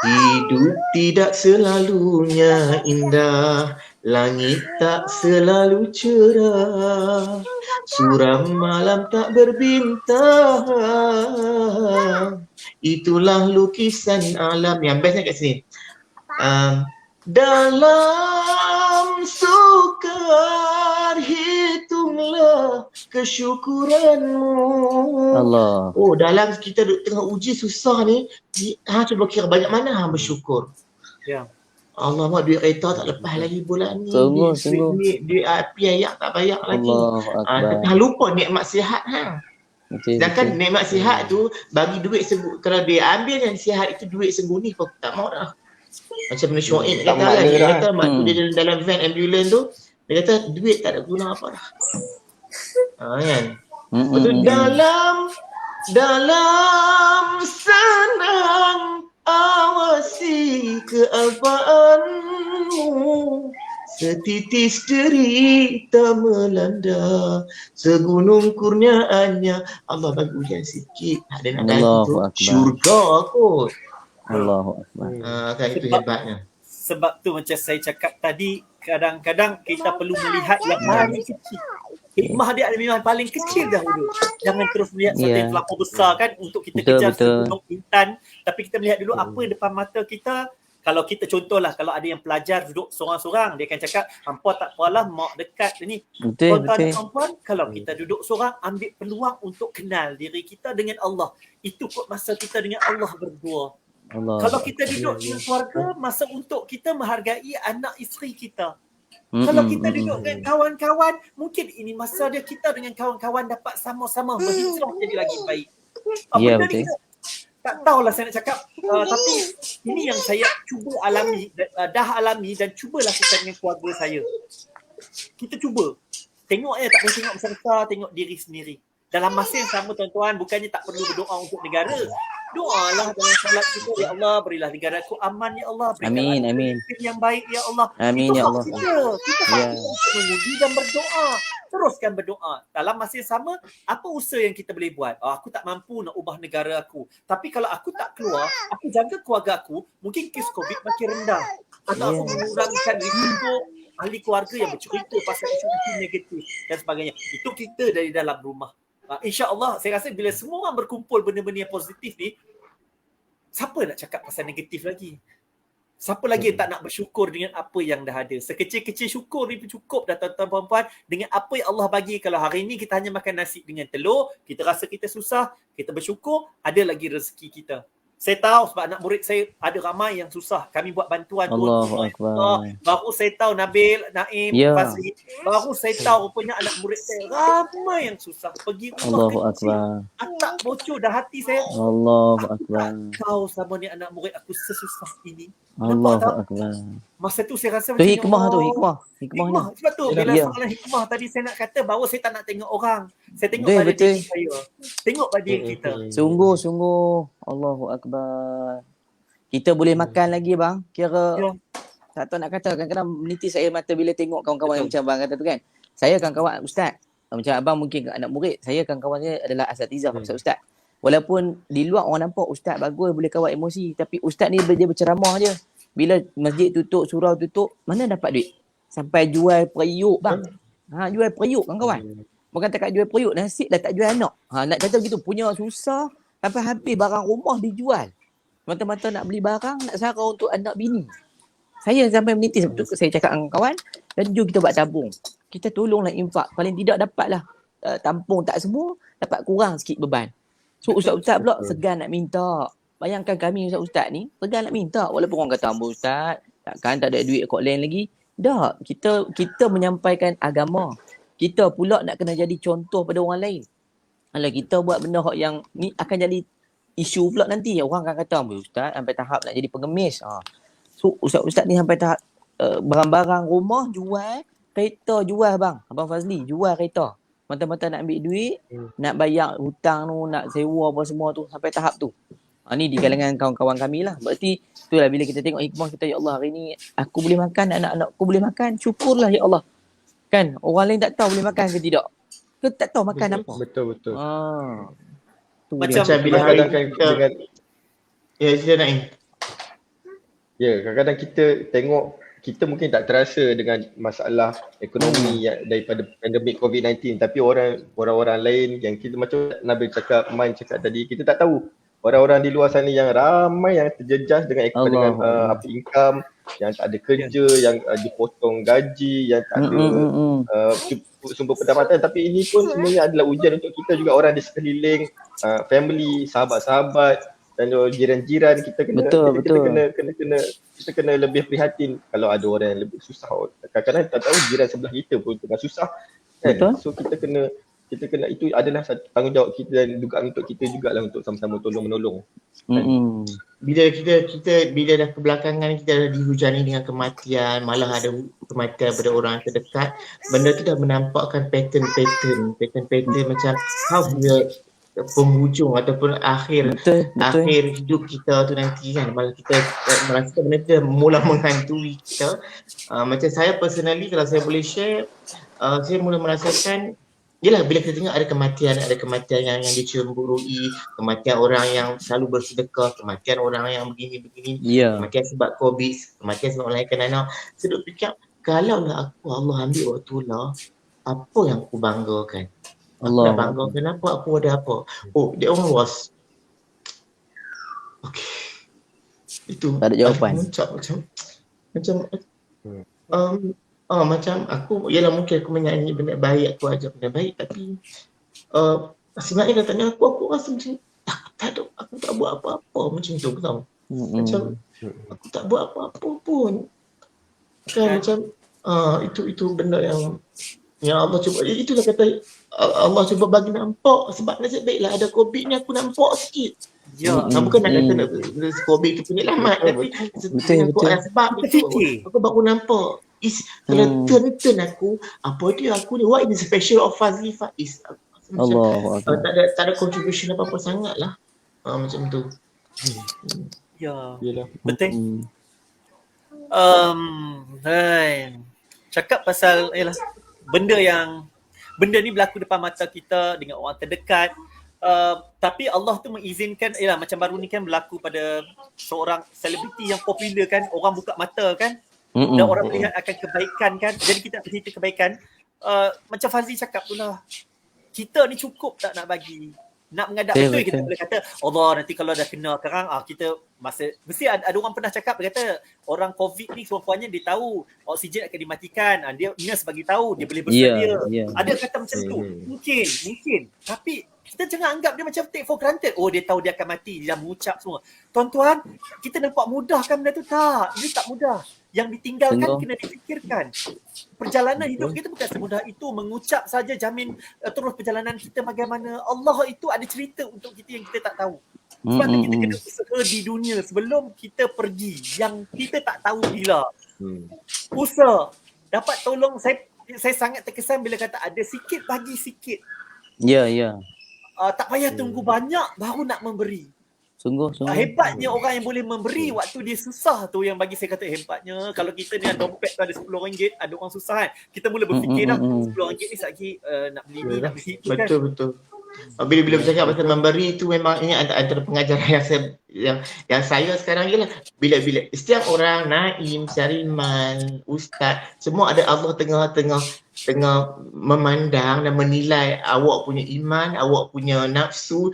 hidup tidak selalunya indah, langit tak selalu cerah, suram malam tak berbintang, itulah lukisan alam. Yang bestnya kat sini. Dalam sukar hitunglah kesyukuranmu. Allah. Dalam kita tengah uji susah ni, cuba kira banyak mana bersyukur. Ya. Allah mak duit kereta tak lepas lagi bulan ni. Sungguh. Duit api ayak tak bayar lagi. Allah Akbar. Lupa nikmat sihat Sedangkan nikmat sihat tu bagi duit kalau dia ambil yang sihat itu duit seguni pun tak mau dah. Macam mana Syoaib kata kan, dia kata mak tu dia dalam van ambulans tu, dia kata duit tak ada guna apa dah. Kan. Betul. Dalam senang awasi kealpaanmu, setitis derita melanda, segunung kurniaannya. Allah bagi ujian sikit, ada nak ganti syurga kot. Allahu Akbar. Kan itu hebatnya. Sebab tu macam saya cakap tadi, kadang-kadang kita perlu melihat yang paling kecil. Hikmah dia memang paling kecil dahulu. Jangan terus melihat sesuatu yang terlalu besar kan untuk kita kejar gunung intan. Tapi kita melihat dulu apa depan mata kita. Kalau kita contohlah, kalau ada yang pelajar duduk seorang-seorang, dia akan cakap, hampa tak apalah mak dekat ni. Tuan-tuan, kalau kita duduk seorang, ambil peluang untuk kenal diri kita dengan Allah. Itu kot masa kita dengan Allah berdua. Kalau kita duduk dengan keluarga, masa untuk kita menghargai anak isteri kita. Kalau kita duduk dengan kawan-kawan, mungkin ini masa dia kita dengan kawan-kawan dapat sama-sama berhijrah jadi lagi baik. Benda ni tak tahulah saya nak cakap, tapi ini yang saya cuba alami, dah alami dan cuba lakukan dengan keluarga saya. Kita cuba. Tengok tak boleh tengok besar-besar, tengok diri sendiri. Dalam masa yang sama tuan-tuan, bukannya tak perlu berdoa untuk negara. Doalah dalam solat kita, ya Allah berilah negaraku aman ya Allah, Amin, berikanlah amin. pemimpin yang baik ya Allah. Amin, Itu ya hak Allah. kita. Kita hak Ya. kita untuk mengundi dan berdoa. Teruskan berdoa. Dalam masa yang sama, apa usaha yang kita boleh buat? Aku tak mampu nak ubah negara aku. Tapi kalau aku tak keluar, aku jaga keluarga aku, mungkin kes COVID makin rendah. Atau aku mengurangkan risiko ahli keluarga yang bercerita pasal isu-isu negatif dan sebagainya. Itu kita dari dalam rumah. InsyaAllah, saya rasa bila semua orang berkumpul benda-benda yang positif ni, siapa nak cakap pasal negatif lagi? Siapa lagi yang tak nak bersyukur dengan apa yang dah ada? Sekecil-kecil syukur ni pun cukup dah tuan-tuan puan-puan dengan apa yang Allah bagi. Kalau hari ni kita hanya makan nasi dengan telur, kita rasa kita susah, kita bersyukur, ada lagi rezeki kita. Saya tahu sebab anak murid saya ada ramai yang susah. Kami buat bantuan Allahu Akbar. Baru saya tahu Nabil, Naim, Ya. Fazli. Baru saya tahu rupanya anak murid saya ramai yang susah. Pergi rumah Allahu kecil. Akbar. Atak bocor dah hati saya. Allahu Akbar. Kau sama ni anak murid aku sesusah ini. Allahu tak? Akbar. Masa tu saya rasa Tu macam hikmah tu, Allah. hikmah. Hikmahnya. Hikmah. Sebab tu bila Ya. soalan hikmah tadi saya nak kata bahawa saya tak nak tengok orang. Saya tengok Betul, pada betul. diri saya. Tengok pada diri kita. Sungguh-sungguh. Allahu Akbar. Kita boleh makan lagi bang. Kira Ya. tak tahu nak kata. Kadang-kadang menitis air mata bila tengok kawan-kawan Betul. macam abang kata tu kan. Saya kawan-kawan ustaz. Macam abang mungkin anak murid. Saya kawan-kawan saya adalah asatizah ustaz. Walaupun di luar orang nampak ustaz bagus boleh kawal emosi. Tapi ustaz ni dia berceramah je. Bila masjid tutup, surau tutup, mana dapat duit? Sampai jual periuk bang. Jual periuk kawan-kawan. Bukan tak jual periuk, nasi dah tak jual anak. Nak kata begitu, punya susah sampai habis barang rumah dijual. Mata-mata nak beli barang, nak sara untuk anak bini. Saya sampai menitis betul saya cakap dengan kawan, dan jom kita buat tabung. Kita tolonglah infak. Paling tidak dapatlah tampung tak semua, dapat kurang sikit beban. So ustaz-ustaz pula segan nak minta. Bayangkan kami ustaz-ustaz ni, segan nak minta. Walaupun orang kata, ustaz, takkan tak ada duit kot lain lagi. Tak, kita menyampaikan agama. Kita pula nak kena jadi contoh pada orang lain. Kalau kita buat benda yang ni akan jadi isu pula nanti. Orang akan kata, ustaz sampai tahap nak jadi pengemis. So ustaz-ustaz ni sampai tahap barang-barang rumah jual, kereta jual bang. Abang Fazli jual kereta. Mata-mata nak ambil duit, nak bayar hutang tu, nak sewa apa semua tu sampai tahap tu. Ni di kalangan kawan-kawan kami lah. Berarti itulah bila kita tengok hikmah kita, ya Allah hari ni aku boleh makan, anak-anakku boleh makan, syukurlah ya Allah. Kan orang lain tak tahu boleh makan ke tidak. Ke tak tahu makan apa. Betul. Tu Macam dia. bila hari Kadang-kadang kita dengan ya sila Naim. Ya, kadang-kadang kita tengok, kita mungkin tak terasa dengan masalah ekonomi yang daripada pandemik COVID-19, tapi orang-orang lain yang kita macam Nabil cakap, Main cakap tadi, kita tak tahu. Orang-orang di luar sana yang ramai yang terjejas dengan dengan apa income, yang tak ada kerja, yang dipotong gaji, yang tak ada sumber pendapatan. Tapi ini pun sebenarnya adalah ujian untuk kita juga, orang di sekeliling, family, sahabat-sahabat dan jiran-jiran. Kita kena lebih prihatin kalau ada orang yang lebih susah. Kadang-kadang tak tahu jiran sebelah kita pun tengah susah kan? Betul. So kita kena itu adalah satu tanggungjawab kita dan dugaan untuk kita jugalah untuk sama-sama tolong-menolong. Bila kita bila dah kebelakangan kita dah dihujani dengan kematian, malah ada kematian pada orang terdekat, benda tu dah menampakkan pattern macam how dia penghujung ataupun akhir hidup kita tu nanti kan, malah kita merasakan benda tu dah mula menghantui kita. Macam saya personally, kalau saya boleh share, saya mula merasakan yelah bila kita tengok ada kematian yang dicemburui, kematian orang yang selalu bersedekah, kematian orang yang begini-begini, kematian sebab COVID, kematian sebab melahirkan anak. Saya duk fikir, kalau lah Allah ambil waktu lah, apa yang aku banggakan? Aku nak banggakan apa? Aku ada apa? Oh, that one was okay. Itu tak ada jawapan. Macam aku, yelah mungkin aku menyanyi benda baik, aku ajak benda baik, tapi sebenarnya dia tanya aku rasa macam aku tak buat apa-apa macam tu, tahu. Macam aku tak buat apa-apa pun. Kan macam itu benda yang Allah cuba, itulah kata Allah cuba bagi nampak. Sebab nasib baiklah ada COVID ni aku nampak sikit. Bukan nak kata COVID tu penyelamat, tapi sebab itu aku baru nampak. Kalau turn aku, apa dia aku ni, what is the special of Fazli Faiz? Tak ada contribution apa-apa sangat lah. Macam tu. Ya, Yelah. betul. Hai. Cakap pasal yalah, benda ni berlaku depan mata kita dengan orang terdekat. Tapi Allah tu mengizinkan, yalah macam baru ni kan berlaku pada seorang selebriti yang popular kan, orang buka mata kan, dan orang melihat akan kebaikan kan. Jadi kita nak cerita kebaikan. Macam Fazli cakap tu lah, kita ni cukup tak nak bagi, nak mengadap. Betul kita boleh kata Allah nanti kalau dah kena sekarang kita mesti ada orang pernah cakap, dia kata orang COVID ni serupa-ruanya dia tahu oksigen akan dimatikan, dia nurse bagi tahu dia boleh bersedia. Ada kata macam tu. Mungkin tapi kita jangan anggap dia macam take for granted. Oh dia tahu dia akan mati, dia dah mengucap semua. Tuan-tuan, kita nampak mudah kan benda tu? Tak, ini tak mudah. Yang ditinggalkan kena difikirkan. Perjalanan hidup kita bukan semudah itu. Mengucap saja jamin terus perjalanan kita bagaimana. Allah itu ada cerita untuk kita yang kita tak tahu. Sebab tu kita kena usaha di dunia sebelum kita pergi, yang kita tak tahu bila. Usaha. Dapat tolong, saya sangat terkesan bila kata ada sikit bagi sikit. Ya. Tak payah tunggu banyak baru nak memberi. Sungguh. Hebatnya orang yang boleh memberi waktu dia susah tu, yang bagi saya kata hebatnya. Kalau kita ni dompet tu ada RM10, ada orang susah kan, kita mula berfikir dah RM10 ni sekejap nak beli ni, nak beli itu kan. Betul. Bila bercakap pasal memberi tu, memang ini antara pengajaran yang saya sekarang ialah bila setiap orang, Naim, Syariman, Ustaz, semua ada Allah tengah memandang dan menilai awak punya iman, awak punya nafsu,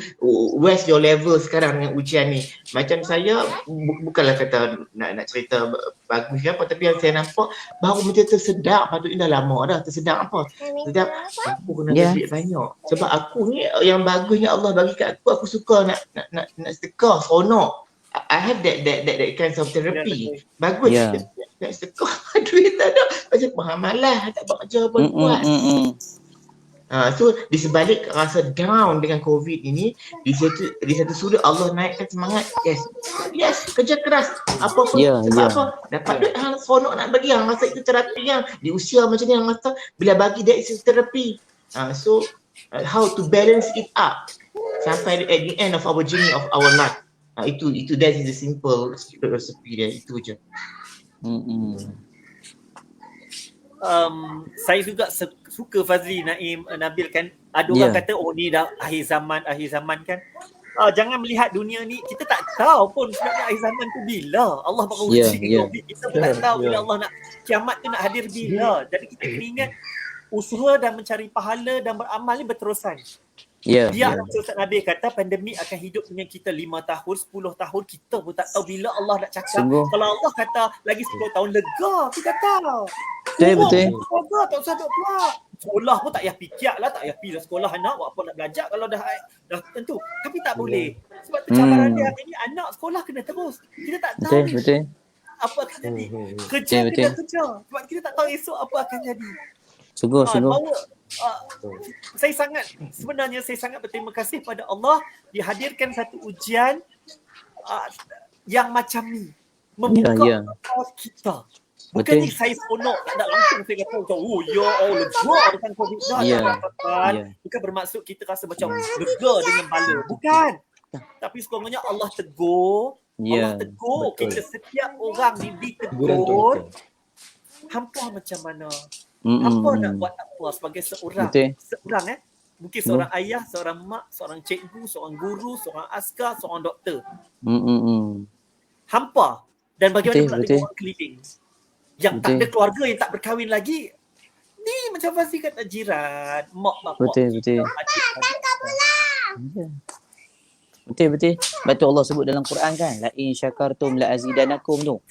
where's your level sekarang dengan ujian ni. Macam saya bukanlah kata nak cerita bagus ke apa, tapi yang saya nampak baru macam tersedak, patutnya dah lama dah tersedak apa. Sedap aku kena duit banyak. Sebab aku ni yang bagusnya Allah bagi kat aku suka nak sedekah, seronok. I have that kind of therapy. Bagus. Nak sedekah duit tak ada. Macam malah tak buat macam apa buat. So di sebalik rasa down dengan COVID ini, di satu sudut Allah naikkan semangat. Yes, kerja keras. Apa pun apa dapat duit seronok nak bagi, yang masa itu terapi, yang di usia macam ni, yang masa bila bagi that is therapy. So how to balance it up sampai at the end of our journey of our life. Itu that is the simple recipe dia, itu je. Saya juga suka Fazli, Naim, Nabil kan. Ada orang kata ni dah akhir zaman kan. Jangan melihat dunia ni, kita tak tahu pun sebenarnya akhir zaman tu bila. Allah baru uji COVID, kita pun tak tahu bila Allah nak kiamat tu nak hadir bila. Jadi kita kena ingat usaha dan mencari pahala dan beramal ni berterusan. Dia Ustaz Nabil kata pandemik akan hidup dengan kita 5 tahun, 10 tahun, kita pun tak tahu bila Allah nak cakap. Kalau Allah kata lagi 10 tahun, lega, kita tahu. Betul. Lega, tak usah duk keluar. Sekolah pun tak payah fikir lah, tak payah pergi sekolah anak, buat apa nak belajar kalau dah tentu. Tapi tak boleh. Sebab tu cabaran dia hari ni, anak sekolah kena terus. Kita tak tahu apa akan jadi. Kerja kena kerja. Sebab kita tak tahu esok apa akan jadi. Sungguh. Saya sangat berterima kasih pada Allah dihadirkan satu ujian yang macam ni, membuka mata kita. Bukannya saya seronok, tak ada langsung saya kata lega dengan COVID dah. Bukan bermaksud kita rasa macam lega dengan bala, bukan. Tapi sekurang-kurangnya Allah tegur, kita setiap orang ni ditegur. Hampa macam mana? Hampa nak buat apa sebagai seorang mungkin seorang ayah, seorang mak, seorang cikgu, seorang guru, seorang askar, seorang doktor. Hampa. Dan bagaimana pula dengan orang keliling yang tak ada keluarga, yang tak berkahwin lagi, ni macam Fazli kata, jiran, mak bapak. Betul. Betul. Betul Allah sebut dalam Quran kan, la in syakartum la azidanakum tu.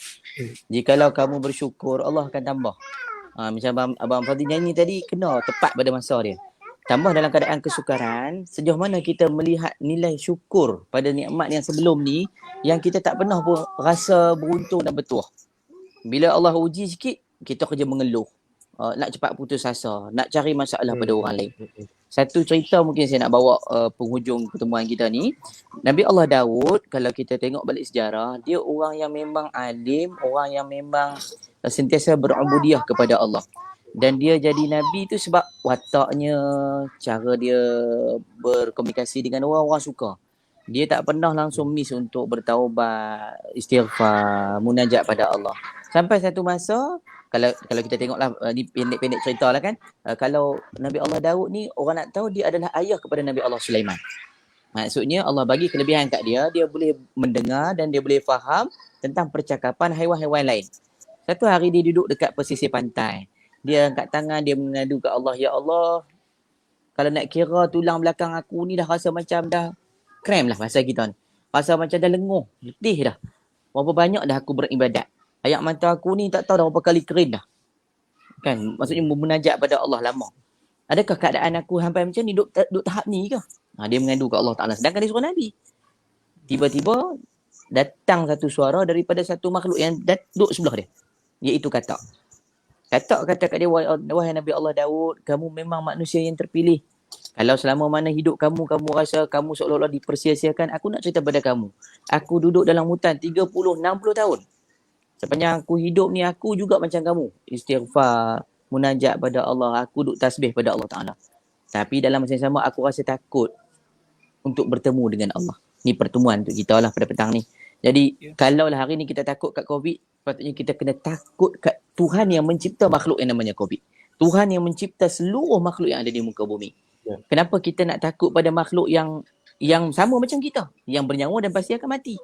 Jikalau kamu bersyukur, Allah akan tambah. Macam Abang Fazli nyanyi tadi, kena tepat pada masa dia. Tambah dalam keadaan kesukaran, sejauh mana kita melihat nilai syukur pada nikmat yang sebelum ni, yang kita tak pernah pun rasa beruntung dan bertuah. Bila Allah uji sikit, kita kerja mengeluh. Nak cepat putus asa, nak cari masalah pada orang lain. Satu cerita mungkin saya nak bawa penghujung pertemuan kita ni. Nabi Allah Daud, kalau kita tengok balik sejarah, dia orang yang memang alim, orang yang memang sentiasa berubudiah kepada Allah. Dan dia jadi Nabi tu sebab wataknya, cara dia berkomunikasi dengan orang suka. Dia tak pernah langsung miss untuk bertaubat, istighfar, munajat pada Allah. Sampai satu masa, kalau kita tengoklah, ni pendek-pendek cerita lah kan, kalau Nabi Allah Daud ni, orang nak tahu dia adalah ayah kepada Nabi Allah Sulaiman. Maksudnya Allah bagi kelebihan kat dia boleh mendengar dan dia boleh faham tentang percakapan haiwan-haiwan lain. Satu hari dia duduk dekat pesisir pantai. Dia angkat tangan, dia mengadu ke Allah, "Ya Allah, kalau nak kira tulang belakang aku ni dah rasa macam dah krem lah bahasa kita ni. Rasa macam dah lenguh, letih dah. Berapa banyak dah aku beribadat. Ayak mata aku ni tak tahu dah berapa kali kering dah." Kan? Maksudnya memunajat pada Allah lama. Adakah keadaan aku sampai macam ni duk tahap ni ke? Dia mengadu ke Allah Ta'ala. Sedangkan dia suruh Nabi. Tiba-tiba datang satu suara daripada satu makhluk yang duduk sebelah dia. Iaitu katak. Katak kata kat dia, "Wahai Nabi Allah Daud, kamu memang manusia yang terpilih. Kalau selama mana hidup kamu rasa kamu seolah-olah dipersia-siakan, aku nak cerita pada kamu. Aku duduk dalam hutan 30-60 tahun. Sepanjang aku hidup ni, aku juga macam kamu. Istighfar, munajat pada Allah, aku duduk tasbih pada Allah Ta'ala. Tapi dalam masa yang sama, aku rasa takut untuk bertemu dengan Allah." Ni pertemuan untuk kita lah pada petang ni. Jadi, kalau lah hari ni kita takut kat COVID, patutnya kita kena takut kat Tuhan yang mencipta makhluk yang namanya COVID. Tuhan yang mencipta seluruh makhluk yang ada di muka bumi. Kenapa kita nak takut pada makhluk yang sama macam kita, yang bernyawa dan pasti akan mati?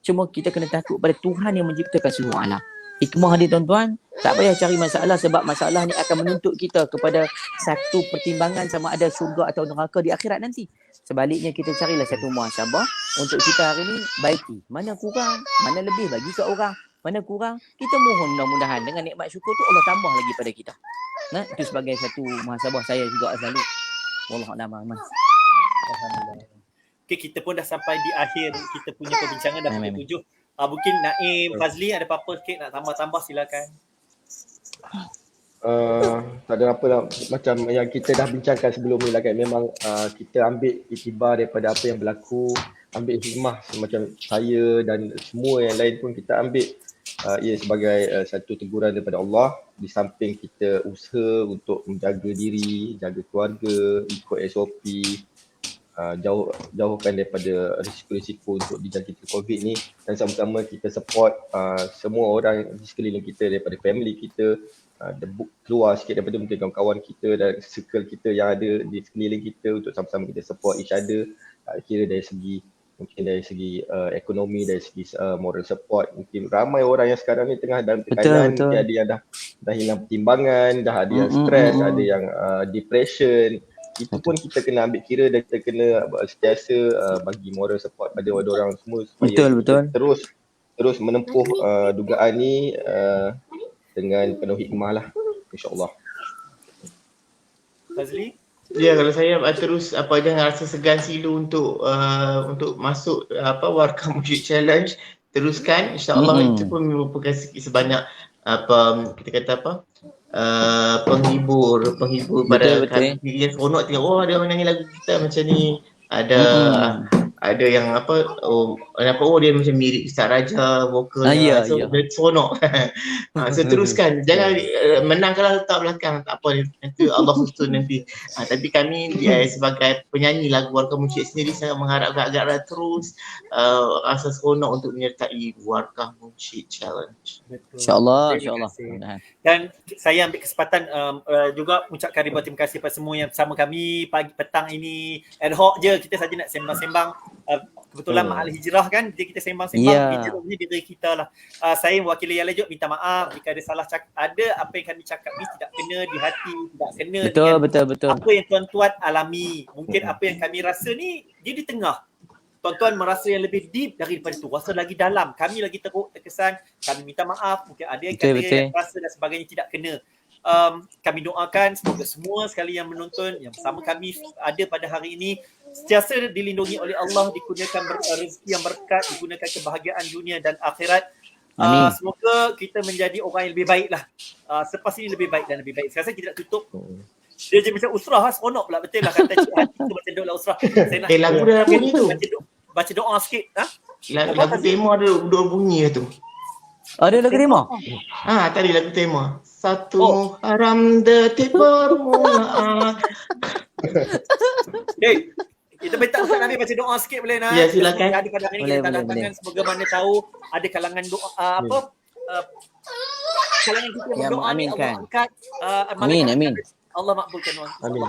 Cuma kita kena takut pada Tuhan yang menciptakan seluruh alam. Hikmah dia tuan-tuan, tak payah cari masalah sebab masalah ni akan menuntut kita kepada satu pertimbangan sama ada syurga atau neraka di akhirat nanti. Sebaliknya kita carilah satu muhasabah untuk kita hari ni baiki. Mana kurang, mana lebih bagi ke orang. Mana kurang, kita mohon mudah-mudahan dengan nikmat syukur tu Allah tambah lagi pada kita. Nah, itu sebagai satu muhasabah saya juga selalu. Wallahualam. Alhamdulillah. Okay, kita pun dah sampai di akhir kita punya perbincangan dah pukul 7. Mungkin Naim, Fazli ada apa-apa sikit nak tambah-tambah silakan. Tak ada apa lah, macam yang kita dah bincangkan sebelum ni lah kan. Memang kita ambil iktibar daripada apa yang berlaku, ambil hikmah semacam saya dan semua yang lain pun kita ambil ia sebagai satu teguran daripada Allah. Di samping kita usaha untuk menjaga diri, jaga keluarga, ikut SOP, jauhkan daripada risiko-risiko untuk dijangkiti COVID ni, dan sama-sama kita support semua orang di sekeliling kita, daripada family kita, keluar sikit daripada mungkin kawan-kawan kita dan circle kita yang ada di sekeliling kita, untuk sama-sama kita support each other, kira dari segi ekonomi, dari segi moral support. Mungkin ramai orang yang sekarang ni tengah dalam tekanan, ada yang dah hilang pertimbangan, dah ada yang stres, ada yang depression. Itu pun kita kena ambil kira dan kita kena sentiasa bagi moral support pada orang semua supaya terus menempuh dugaan ni dengan penuh hikmah lah, insyaAllah. Fazli? Ya, kalau saya terus jangan rasa segan silu untuk masuk Warkah Musyid Challenge, teruskan, insyaAllah. Itu pun merupakan sebanyak kita kata penghibur pada kami yang seronok tengok, dia menyanyi lagu kita macam ni, ada yang dia macam mirip Ustaz Raja vokalnya, dia seronok. So teruskan, jangan menang kalau letak belakang, tak apa, nanti Allah susun nanti. Tapi kami sebagai penyanyi lagu Warkah Musyid sendiri sangat mengharap agak terus rasa seronok untuk menyertai Warkah Musyid Challenge. InsyaAllah. Dan saya ambil kesempatan juga ucapkan ribuan terima kasih kepada semua yang bersama kami pagi petang ini. Ad hoc je, kita saja nak sembang-sembang. Kebetulan Ma'al Hijrah kan, jadi kita sembang-sembang. Hijrah ni diri kita lah. Saya wakil Yang Lejut minta maaf jika ada salah cakap, ada apa yang kami cakap ni tidak kena di hati, tidak kena betul. Apa yang tuan-tuan alami. Mungkin apa yang kami rasa ni dia di tengah. Tuan-tuan merasa yang lebih deep daripada tu, rasa lagi dalam. Kami lagi teruk, terkesan, kami minta maaf. Mungkin ada yang kata yang rasa dan sebagainya tidak kena. Kami doakan semoga semua sekali yang menonton yang bersama kami ada pada hari ini sentiasa dilindungi oleh Allah, dikurniakan rezeki yang berkat, digunakan kebahagiaan dunia dan akhirat. Semoga kita menjadi orang yang lebih baik lah. Selepas ini lebih baik dan lebih baik. Sekarang saya tidak tutup. Dia je macam usrah lah, seronok pula. Betul lah kata Cik Hati tu macam doa usrah. Saya nak lagu dah bunyi tu. Baca doa sikit. Lagu tema ada dua bunyi tu. Ada lagu tema? Tadi lagu tema. Satu Muharram detik permulaan. Kita minta Ustaz Nabil baca doa sikit boleh nak? Ya, silakan. Kadang-kadang ini Boleh, kita tanda boleh, tangan semoga mana tahu ada kalangan doa kalangan kita yang Yang berdoa ni mengaminkan. Allah angkat Amin, amin. Allah makbulkan doa. Amin.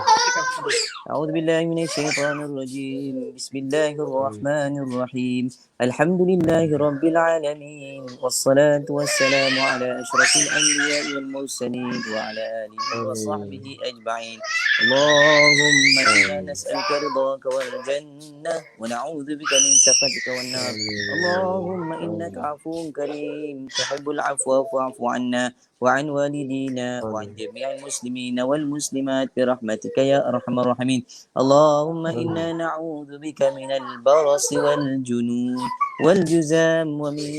أعوذ بالله من الشيطان الرجيم بسم الله الرحمن الرحيم الحمد لله رب العالمين والصلاة والسلام على أشرف الأنبياء والمرسلين وعلى آله وصحبه أجمعين اللهم إنا نسألك رضاك والجنة ونعوذ بك من سخطك والنار اللهم إنك عفو كريم تحب العفو فاعف عنا وعن والدينا وعن جميع المسلمين والمسلمات برحمتك يا أرحم الراحمين اللهم إنا نعوذ بك من البرص والجنون والجزام ومن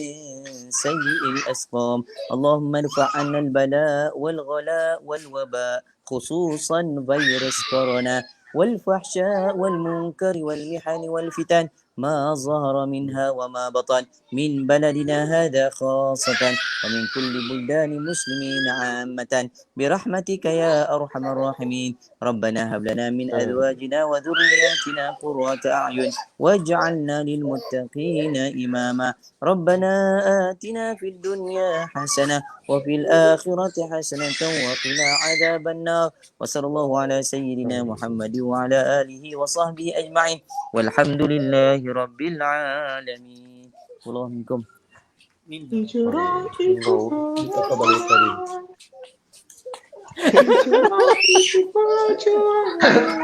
سيء الأسقام اللهم ارفع عنا البلاء والغلاء والوباء خصوصا فيروس كورونا والفحشاء والمنكر والمحن والفتن ما ظهر منها وما بطن من بلدنا هذا خاصة ومن كل بلدان المسلمين عامة برحمتك يا أرحم الراحمين ربنا هب لنا من أزواجنا وذرياتنا قرة أعين واجعلنا للمتقين إماما ربنا آتنا في الدنيا حسنة وفي الآخرة حسنة وقنا عذاب النار وصلى الله على سيدنا محمد وعلى آله وصحبه أجمعين والحمد لله رب العالمين والله منكم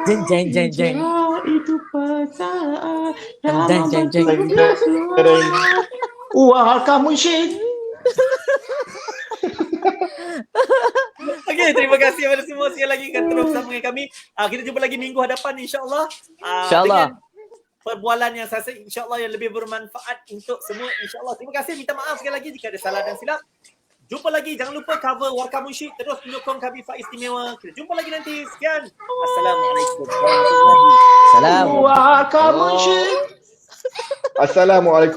jeng jeng jeng jeng Itu perasaan jeng jeng jeng Wah, kamu syed. Okey, terima kasih kepada semua sekali lagi akan terus bersama dengan kami. Kita jumpa lagi minggu hadapan insya-Allah. InsyaAllah. Dengan perbualan yang saya rasa insya-Allah yang lebih bermanfaat untuk semua insya-Allah. Terima kasih, minta maaf sekali lagi jika ada salah dan silap. Jumpa lagi, jangan lupa cover Warkah Musyid, terus menyokong kami Faiz Istimewa. Kita jumpa lagi nanti. Sekian. Assalamualaikum warahmatullahi wabarakatuh. Salam. Wah, kamu syed. Assalamualaikum.